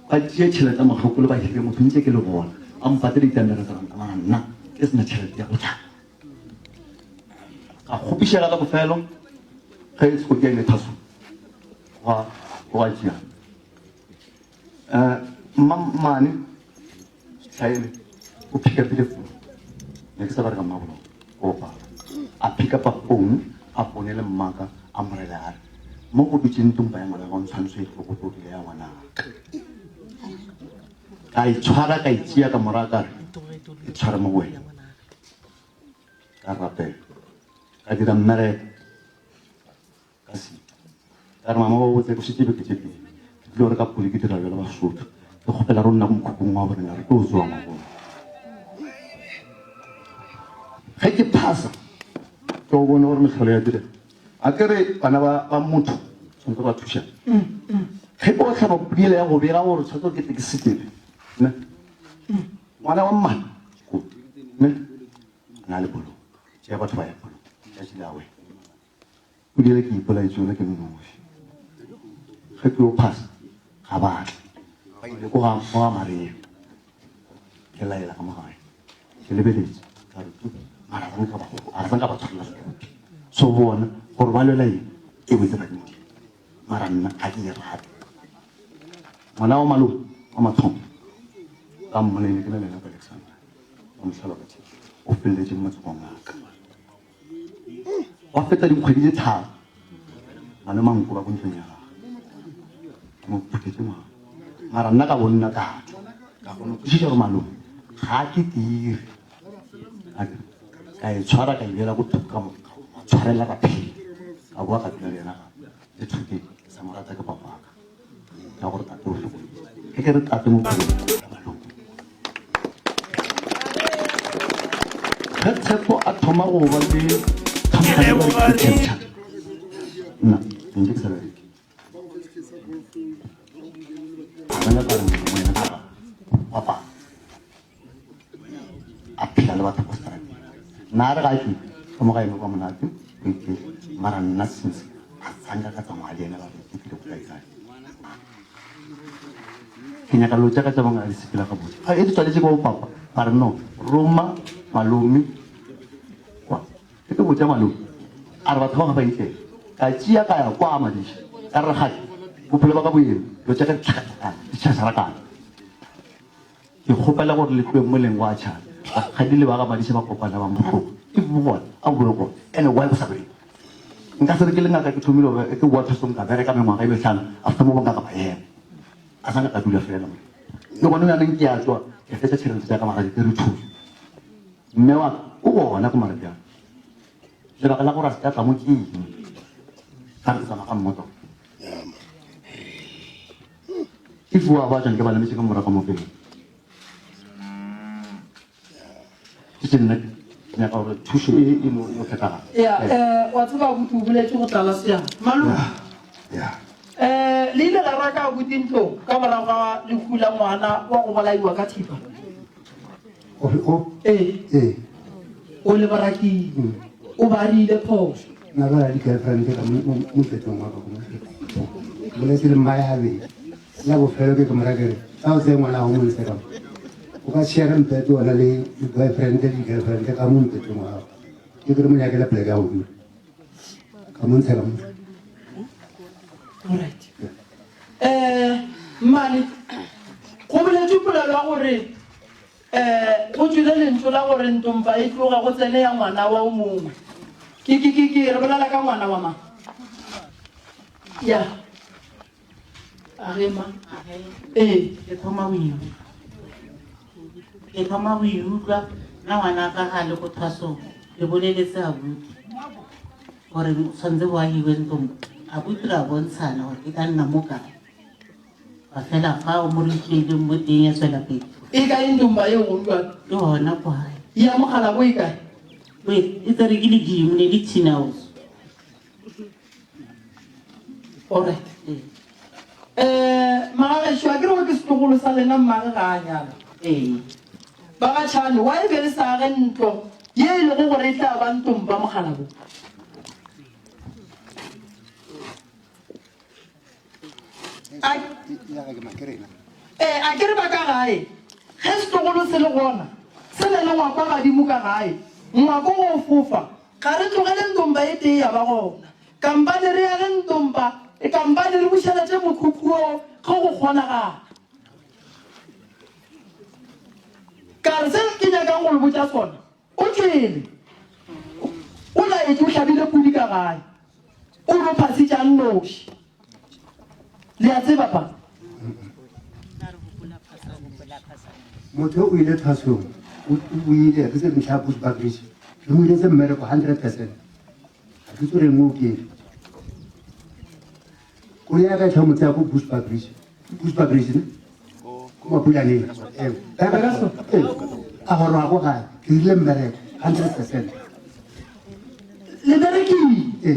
ba tšea tšhelete ya magakolo ba hire motho ntse ke le bona a mpate ditendere tsa ranta mara nna ke sena tšhelete ya go tlhaka ka kgopišega ka bofelo ge e seko ke ene thaso goa tšea mane tlhaele o pick-upile phone ne ke sa ba re ka mmabolo opa a pick-upa phone a founele mmaka a morele a re mo go dutseng tumpa ya ngwana ga o ntshwantsho e tlokotokile ya ngwanaka ka e tshwara ka e tšea ka mora ka re e tshwara mo wena ka rapela ka dira mmereko ka se ka re mama ba botse ko setebe ke tšepile ke tlile gore ka poli ke dira jalo basotho ke kgopela ro nna ko mokhukong wa borena re ke o tswa mabona ge ke phasa ke o bone gore metlholo ya direga a ke re bana ba motho tshwanetse ba thušana ge botlhe ba podiele ya go bega gore tshwanetse ke ke setebe ne ngwana wa mmane ne na le bolo tšea batho ba ya bolo ya tšile a wena podiele ke ipolaetsone ke nonoši ge ke o phasa ga batle ba ile ko ga maria ke laela ka mogae ke lebeletse ka re mara a re nka ba tshwarela setuti so bona gore ba lwela eng e botse ba dintile mara nna ga ke e rate ngwana wa malome wa mathomo ka mmolene ke na lena ka alexander wa motlhalo ka tšea o feleletse mo matsogong aka wa feta dikgwedi tse tharo ngwane manko ba ko ntlong ya gage ke mo phutetse ngwana mara nna ka bonna ka ka gone kwešiša gore malome ga ke dire ka e tshwara ka e bela go thoko ka tshwarela ka phele ka boa ka dula le yena le thokeng sa morata ke papaka ka gore tate o tlhoko ke ke re tate mo phelong ya malome ge tshepo a thoma go ba le thankganebaetšha nna enge ke sa bereke bana ka re moena ka papa a phela le batho ko strateng nna re ga ke ka mo ga eno ka monate o ikele mara nna sense a tsanka ka tsamaya le ene ba re ke tlile go kaetsane ke ke nyaka lo tsa ka tsa bangala di sekela ka botse e di tswaletse kwa papa ba re no roma malome kwa ke botsa malome a re batho ba ga ba itle ka tsia ka ya kwa madishi ka re ga bophelo ba ka boyeng lo tsa ka di tshasa ka ke khopela gore le tloe mo leng wa tshana ga di le ba ga madishi ba kopana ba mokgo ke bona a boloko ene wa ba sabe nka se ke lenga ka ke thomile ke wa thosong ka bere ka mengwa ga e betlana after mo ba ka ba yena a sana ka dula fela mo le gone ya neng ke a tswa ke fetsa tshireletso ya ka magadi ke re thuso mme wa o bona ko marapya le ba la go rasta tla mo ke ka re tsama ka mmoto ke bua ba jang ke ba le metsi ka mora ka mo pele ke tsena ya ka re thuso e mo fetaka ya wa tsaba botho bole tse go tlala sia malu ya le ile la raka botintlo ka mara ga le kula ngwana wa go bolaiwa ka thipa o o le baraki o ba rile phoso na ba di girlfriend ka mo fetong wa ka mo bole se mai habe la go fela ke kamera ke a o se ngwana o mo Instagram o ka share mpeto wala le boyfriend le girlfriend ka mo fetong wa ke ke mo nyakela play ga o ka mo Instagram alright mali go bile tupula la gore go tsile lentso la gore ntompa e tloga go tsene ya ngwana wa o mongwe ke re bolela ka ngwana wa mang ya arema ke thoma o iutlwa na ngwana ka ga le go thwaso le boleletse abuti gore tshwanetse go agiwe ntompa abuti ra bontshana gore e ka nna mo kae ba fela fa o mo re tlileng mo teng ya tswela pele e ka ntompa e go lwa ke hona kwae ya mogala go e kae wait e tsere ke le dimo ne di tinaos alright magagesho a ke re go ke setlogolo sa lena mmage ga a nyala ba ga tšhane wa e be le sa ge ntlo ye e lego gore e tla ba ntompa mogala bo a ke re ba ka gae ge setlogolo se le gona se ne le ngwakwa gadimo ka gae ngwako go fofa ga re tlogele ntompa e tee ya ba gona kampane re ya ge ntompa e kampane re bušheletse mokhukhuo ge go kgonagala ka re se ke nyakang go le botsa sona o tlele o laetse o tlhabile pudi ka gae o lo phasitšang noši le a tseba pa motho o ile thasong o ile ke se ntlha push backage le mo ile se mmereko 100% a ke tsore mo ke o ya ka tlhomo tsa go push backage ne ko mapulane a gore a go ga ke ile mmereko 100% le berekile ge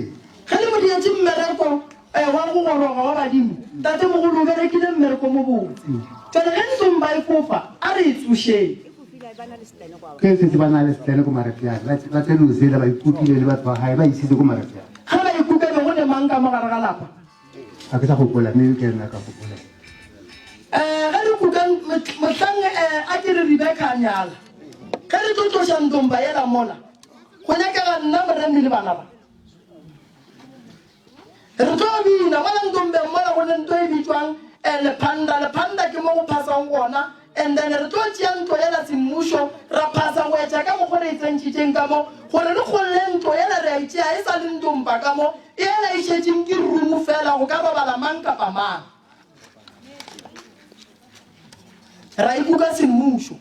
le mo dietse mmereko wa go goroga wa badimo tate mogolo o berekile mmereko mo botse tsone ge ntompa e fofa a re e tsošeng ke se ba na le stene ko marapyane ba tsene o sela ba ikutile le batho ba gae ba isitse ko marapyane ga ba ikukane go ne mang ka mogare ga lapa a ke sa gopola mme ke rena ka gopola ge re kukan motlang a ke re Rebecca a nyala ge re tlo tloša ntompa ela mola go nyakega nna moremi le bana ba re tlo bina mola ntompeng mola go ne nto e bitswang lepanda ke mo go phasang gona and then re tlo tšea ntlo ela semmušo ra phasa go etša ka mokgo re e tsentšhitšeng ka mo gore re kgolle ntlo ela re a itšea e sa le ntompa ka mo e ela e šetšeng ke rumu fela go ka babala mang kapa mang ra ikuka semmušo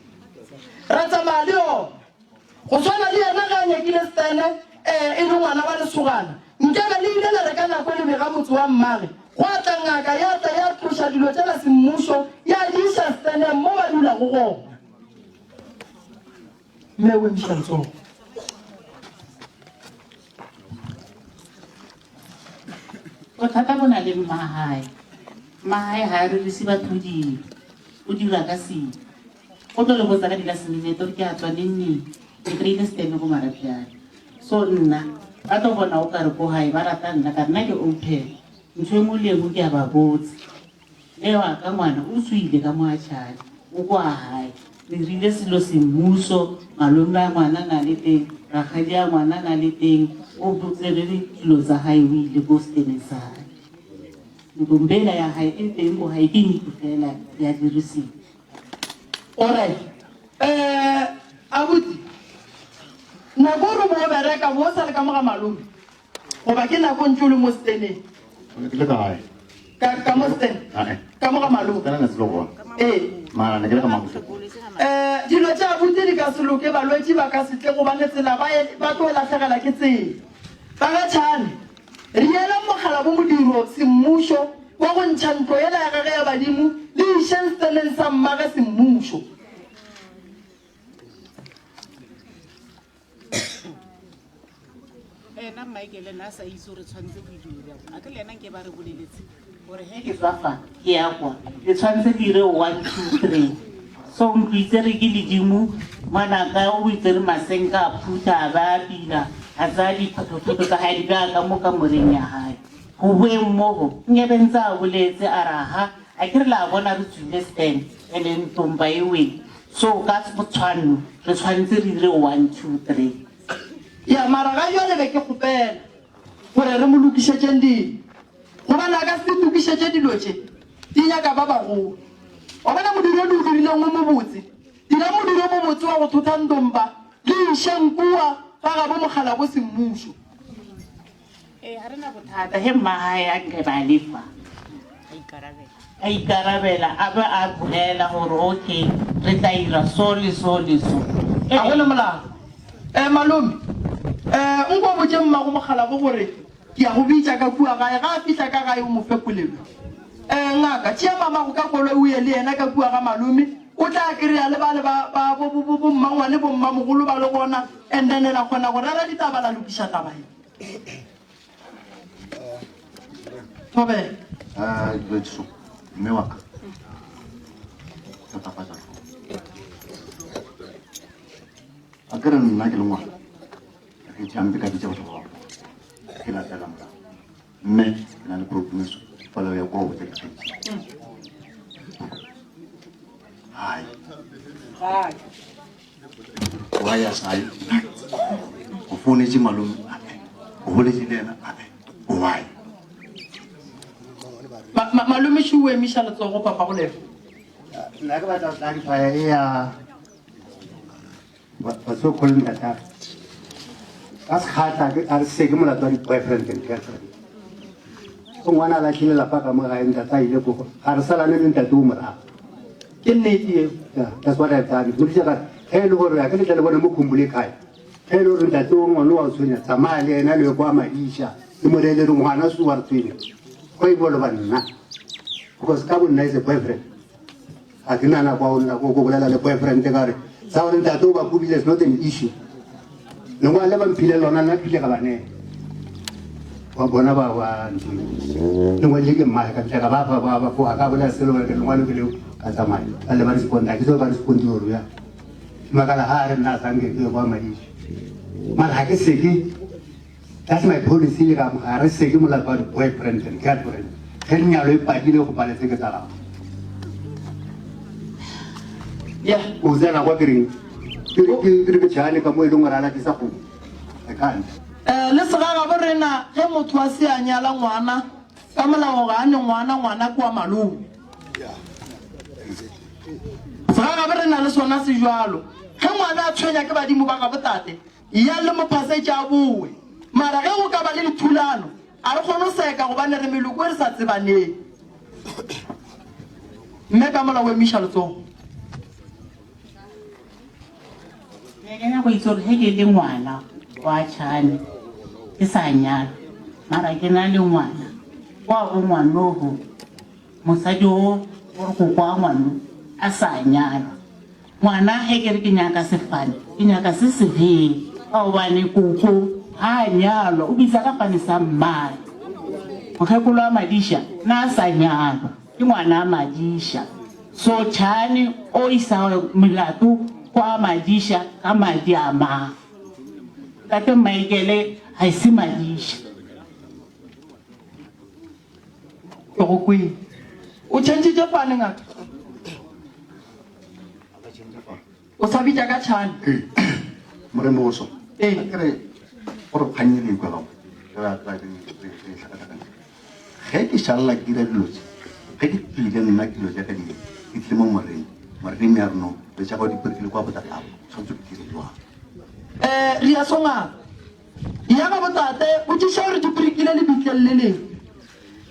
ra tsamaya le yona go tshwana le yena ga a nyakile stene e le ngwana wa lesogana nkebe le ile le reka nako e lebega motse wa mmage go atla ngaka ya tla ya tloša dilo tsela semmušo ya diša stene mo ba dula go gona mme o emišantsogo bothata bo na le mmahae ga a rerise batho dilo o dira ka seng go tlo le botsa ka dilaseminete ore ke a tswa nenneng ke kry-ile steme ko marapjane so nna ba tlo bona o kare ko gae ba rata nna ka nna ke open ntho e mo lengwe ke a ba botse ewa ka ngwana o suile ka moatšhane o kwa hae le rile selo semmuso malome a ngwana na le teng rakgadi a ngwana na le teng o botselele dilo tsa hae o ile ko setene sa hae ntombela ya hae e teng ko hae ke nnete fela ya dirisiwa. Alright. Abuti. Nako re mo bereka mo sa le ka moga malome. Goba ke nako ntlo le mo stene. Ke le kae? Ka mo stene. Ka moga malome. Kana na selo mara ne ke le ka mabusa. Dilo tsa abuti di ka se loke balwetsi ba ka se tle go ba le tsela ba tlo latlhegela ke tsela. Ba ga tshane. Riela mogala bo modiro semmušo wa go ntšha ntlo ela ya gage ya badimo le ishensteneng sa mmaga semmušo. Ena Michael na sa itse re tshwantse go dira a ke lena ke ba re boleletse gore he ke tsafa ke ya kwa le tshwantse dire 1 2 3 so ntse re ke ledimo mana ka o itse re masenka a phuta ba pila a tsa di photophoto ka ha di ka mo ka moreng ya hae go bue mmogo nyebentsa a boletse a raha a ke re la bona re tswile stand ene ntomba ewe so ka tshwanno re tshwantse re dire 1 2 3 ya mara ga yo le be ke gopela gore re mo lokisetse di go bana ka se tukisetse dilo tse di nyaka ba bagolo o bana modiro o dirile ngwe mo botse dira modiro mo botse wa go thotha ndomba le ishankua ga ga bo mogala bo semmušo ha rena bothata he mmahae a nke ba lefa a ikarabela a be a bolela gore okay re tla ira so le so le so a go le molao malome nko botse mmago mogala bo gore ke ya go bitsa ka kua gae ga a fitlha ka gae o mo fekolelwe ngaka tšea mamago ka kolo o ye le yena ka kua ga malome o tla kry-a le bale bommangwane bommamogolo ba le gona and then la kgona go rera ditaba la lokiša tabae tobela Joetso mme wa ka tatafatsa a ke re nna ke le ngwana ke tšampe ka ditša botlhokwa ke latela morago mme ke na le promise falo ya kwa botse ke hai wa ya sai o founetse malome o boletse le ena why malome še o emiša letsogo papa go lefa nna ke batla clarify e ya what's so called that as khata a se ke molato wa boyfriend and girlfriend o ngwana la tlile lapa ka mo ga enta tsa ile go ga re sala le ntate o mora ke nnete that's what I've done mo ditsa he le gore a ke le tla le bona mo khumbule kai he le gore ntate o ngwana wa tshwenya tsamaya le ena le kwa maisha ke mo le le ngwana su wa tswile go ibolo banna because ka bona is a boyfriend a ke nana kwa ona go bolela le boyfriend ka re sa gore ntate o ba kubile is not an issue no ngwana le ba mphile lona nna phile ka bane wa bona ba wa no ngwana ke mma ka tla ba go ka bona selo ke ngwana ke le ka tsamaya a le ba responda ke so ba respondi o ya magala ha re nna sange ke kwa madishi mara ha ke seke that's my policy le ka mo ga re seke mo la ba boyfriend and girlfriend ke nyalo e padile go paletse ke tsala ya o zena kwa green ke ke tshane ka mo e leng rana ke sa go I can't le segaga bo rena ge motho wa se a nyala ngwana ka molao ga a ne ngwana kwa malome segaga bo rena le sona sejalo ge ngwana a tshwenya ke badimo ba ga botate ya le mophasetse a boe mara ge go ka ba le dithulano a re kgone o seka gobane re meloko e re sa tsebaneng mme ka molao o emiša letsogo ke nyaka go itse gore he ke le ngwana wa tšhane ke sa nyala mara ke na le ngwana wa go ngwanogo mosadi o gore go kwa ngwano a sa nyala ngwana he ke re ke nyaka sefane ke nyaka se sefeng ka gobane koko ga a nyalwa o bitsa ka fane sa mmae mokgekolo wa madiša na a sa nyalwa ke ngwana a madiša so tšhane o isa melato kwa madiša ka madi a mang tate Michael ha e se madiša ke go kweng o tšhentšitše fane ngaka o sa bitša ka tšhane moremo go so ee kere gore kganye le ikwa gago ge ke šalela ke dira dilo tse ge ke tlile nna ke dilo jaaka dilo ke tlile mo moreng moreng ya reno le tša go diperkele kwa botate ao tshwanetse ke dire jwang re ya songaka ya ga botate o tšiša gore diperikile le bitleng le leng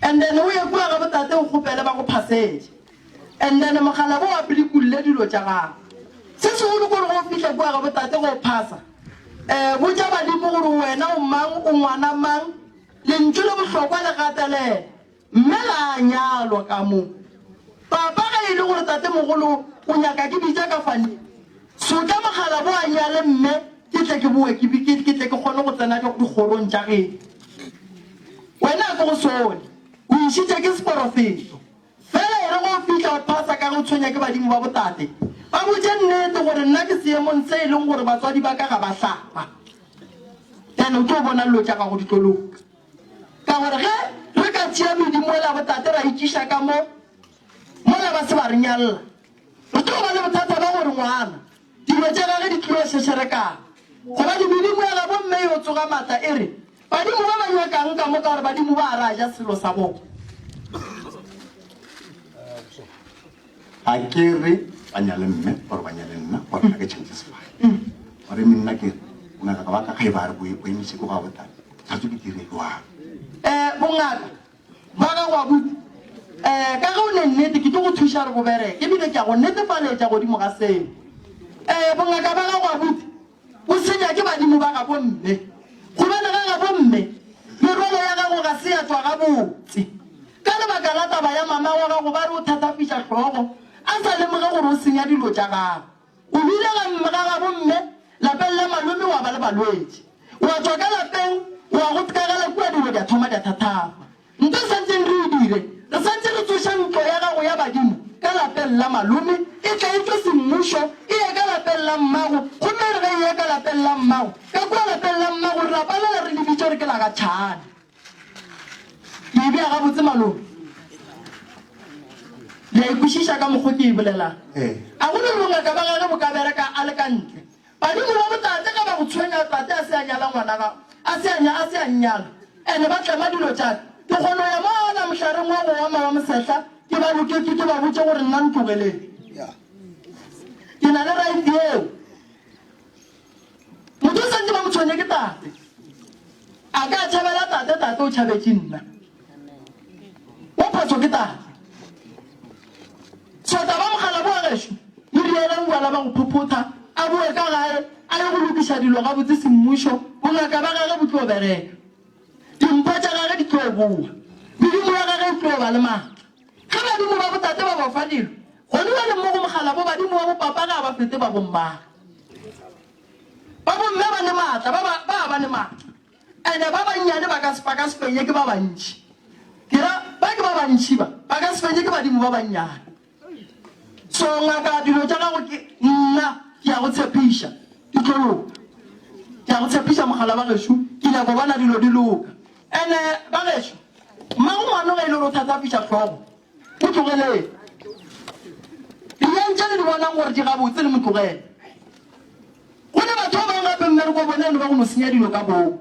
and then o ye kua ga botate o kgopele ba go phasetse and then mogala bo wa pelikulile dilo tša gago se segolo kore go fitlhe kua ga botate go phasa botša badimo gore wena o mang o ngwana mang lentšu le bohlokwa le gatelela mme la nyalwa ka moo papa ga e le gore tate mogolo o nyaka ke bitša ka fane sotla mogala bo a nyale mme ke tle ke boe ke tle ke kgone go tsena dikgorong tša geno wena a ke go sone o išitše ke seporofeto fela ere go fitlha o phasa ka go tshwenya ke badimo ba botate ba botse nnete gore nna ke seemong se e leng gore batswadi ba ka ga ba hlapa ene o tlo bona dilo tša gago ditloloka ka gore ge re ka tšea medimo ela botate ra itšiša ka mo mola ba se ba re nyalela re tlo ba le bothata ba gore ngwana dilo tša gage di tlilo šešerekang goba dimedimo ela bomme yo tsoga mata e re badimo ba ba nyakang ka mo ka gore badimo ba a ra ja selo sa bona a ke re ba nyale mme gore ba nyale nna gore a ke tšhentse sefane gore menna ke ngaka ka baka kgae ba re bo emise ko ga botate tshwanetse ke dire jwang bongaka ba ka go abuti ka ge o ne nnete ke tlo go thuša re go bereke ebile ke a go netefaletša godimo ga seo bongaka ba ka go abuti o senya ke badimo ba ga bomme gobane ga ga bomme merwalo ya gago ga se ya tswa gabotse ka lebaka la taba ya mama wa gago ba re o thatafiša tlhogo a sa lemoge gore o senya dilo tša gago o bile ga mme ga ga bomme lapeng la malome wa ba le balwetse wa tswa ka lapeng wa go tkagela kua dilo di a thoma di a thathafa nto santseng re e dire re santse re tsoša ntlo ya gago ya badimo ka lapeng la malome e tla e tlo semmušo e ye ka lapeng la mmago gomme re ge e ye ka lapeng la mmago ka kua lapeng la mmago re rapalela re lebitso re ke la ga tšhane ke e bea gabotse malome le a ikwešiša ka mokgwa ke e bolelang a go le bongaka ba gage bo ka bereka a le ka ntle badimo ba botate ka ba go tshwenya tate a se a nyala ngwana gago a se a nyala ande ba tlema dilo tšaka ke kgono ya mola mošareng wa go wama wa mosetla ke ba lokeke ke ba botse gore nna ntlogeleng ke na le right eo motho o santse ba mo tshwenye ke tate a ka tšhabela tate o tšhabetse nna o phatso ke tate sota ba mogala bo a gešo le rielang boala ba go phophotha a boe ka gae a ye go lokiša dilo ga botse semmušo bongaka ba gage bo tlo bereka dimpho tša gage di tlo boa medimo ya gage e tlo ba le maatla ge badimo ba botate ba bofa dilo gone ba le mo go mogala bo badimo ba bopapa ga ba fete ba bommaga ba bomme ba le maatla ba le maatla ande ba bannyane ba ka se fenye ke ba bantši kera ba ke ba bantši ba ka se fenye ke badimo ba bannyane so ngaka dilo tša gago nna ke ya go tshepiša ditloloka ke ya go tshepiša mogala ba gešo ke nyako bana dilo di loka ande ba gešo mmago ngwane ga e le gore o thathafiša tlhogo o tlogeleng dinyantše le di bonang gore di gabotse le motlogele go ne batho ba bangwe gape mmereko bonene ba go no senya dilo ka boo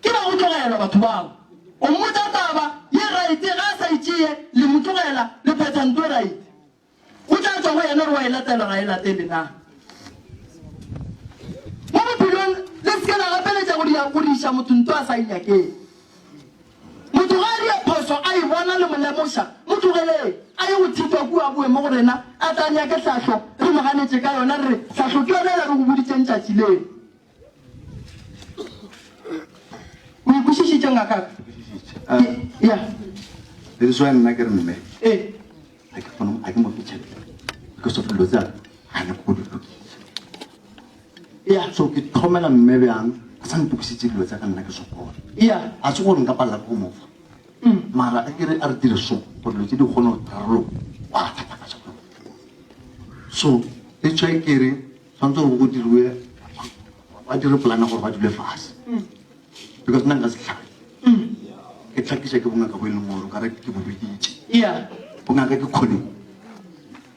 ke ba go tlogelwa batho bao o mmotsa taba ye raite ga a sa itšee le motlogela le phethanto raite go tla tswa go yena re wa e latela ga e latele na mo bophelong le seke la gapeletša go diša motho nto a sa inyakeng motho ga a dia phoso a e bona le molemoša motlogeleng a ye go thitwa kua boe mo go rena a tla nyake tlhatlho re moganetše ka yona re re tlhatlho ke yona ela re go boditseng tšatši leng o ikwešišitše ngakaka ya le leswa nna ke re mme a ke mo fitšhele ke so dilo tsa ga ne go di lokisa so ke thomela mme bjang a sa ntokisitse dilo tsa ka nna ke sokola a se gore nka palela ko mofa mara a kere a re dire so gore dilo tse di kgone go rarolo wa thatafatša so e tswa e kere tshwanetse gore go diriwe ba dire polana gore ba dule fase because nna nka se tlhage ke tlhakisa ke bongaka bo e leng gore ka re ke bobeditse iya bongaka ke kgone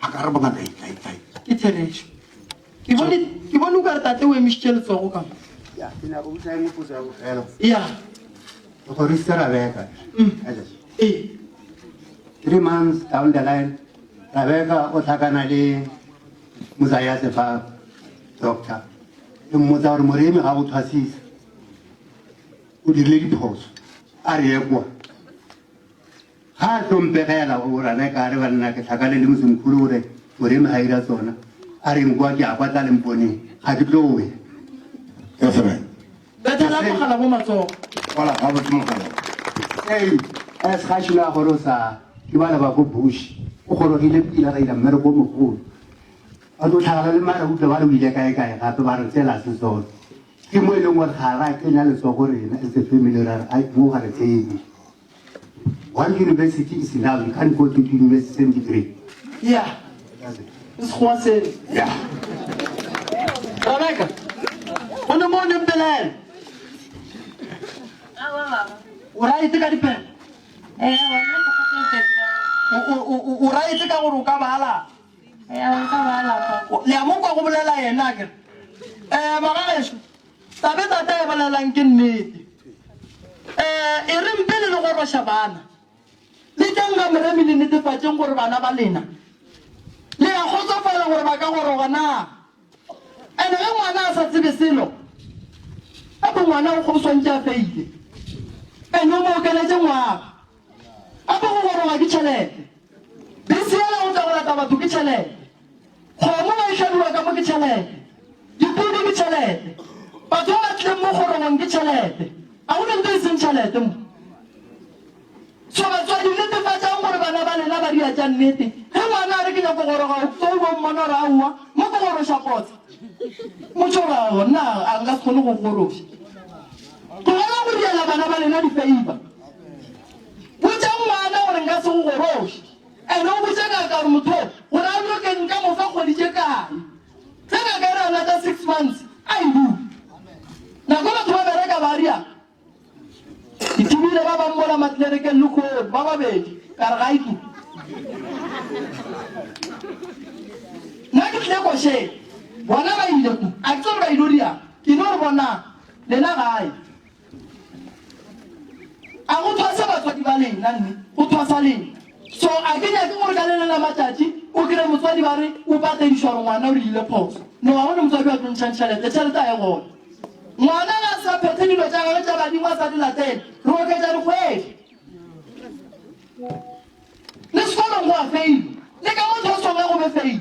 ga ka re bongaka ke theresho ke bone o ka re tate o emisitse letsogo ka iya gore se Rebecca 3 months down the line Rebecca o tlhakana le Mosaya Sefa doctor e mmotsa gore moremi ga o thwasisa o dirile diphoso a re ye kwa ga a tlompegela o rana ka re banna ke tlhakane le mosemkhulu gore moremi ga ira tsona a reng kwa ke a kwa tla lemponeng ga ke tlo we betela mogala mo matsogo wala ga botse mogala a se ga shina gore o sa ke bana ba go bush o gorogile pila ga ila mmereko o mogolo a tlo tlhagala le mara utlwe ba re o ile kae gape ba re tsela se sone ke mo e leng gore ga ra kenya letsogo rena as a family ra mo ga re tsebe one university is enough you can't go to university same degree yeah it's croissant yeah Rebecca o ne mo ne mpelele o right ka dipena o right ka gore o ka bala le a mo kwa go bolela yena ke magageso tabe tata e bolelang ke nnete e re mpele le gore shabana le teng ga moremi le netefatseng gore bana ba lena le ya kgotsofala gore ba ka goroga na ene ge ngwana a sa tsebe selo ape ngwana o kgoboswantse a feile ene o mo okeletse ngwaga ape go goroga ke tšhelete beseela go tla go lata batho ke tšhelete kgomo ba išhadiwa ka mo ke tšhelete dipudi ke tšhelete batho ba batlileng mo gorogong ke tšhelete a go nento e seng tšhelete mo so batswadi netefatsang gore bana ba lena ba dia tša nnete ge ngwana a re ke nyako goroga tso bo mmona gore aowa mo ko goroša potsa motho rago nna a nka se kgone go goroša tlogela go diela bana ba lena difeiba botsa ngwana gore nka se go goroše ene o botse ka gore motho gore a loke nka mofa kgoditše kae se ka ka re anata 6 months a ebu nako batho ba bereka ba ria ditibile ba bammola matlereke lukone ba babedi ka re ga itu nna ke tlile košhe bona ba ile ku a ke tsore ba ile dia ke no re bona lena gae a go thwasa batswadi ba lena nne go thwasa lena so a ke nyake gore ka lena la matšatši o kry motswadi ba re o patedišwa gore ngwana o rile phoso no ga gone motswadi wa tlontšhang tšhelete a ye gone ngwana ga sa phethe dilo tša gage tša badimo a sa di latele re oketša dikgwedi le sekolong go a feile le ka motho o songe go be feile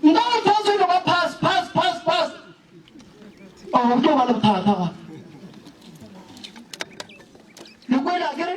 nka motho o seno ba pass o ke ba le bothata ga le kwela kere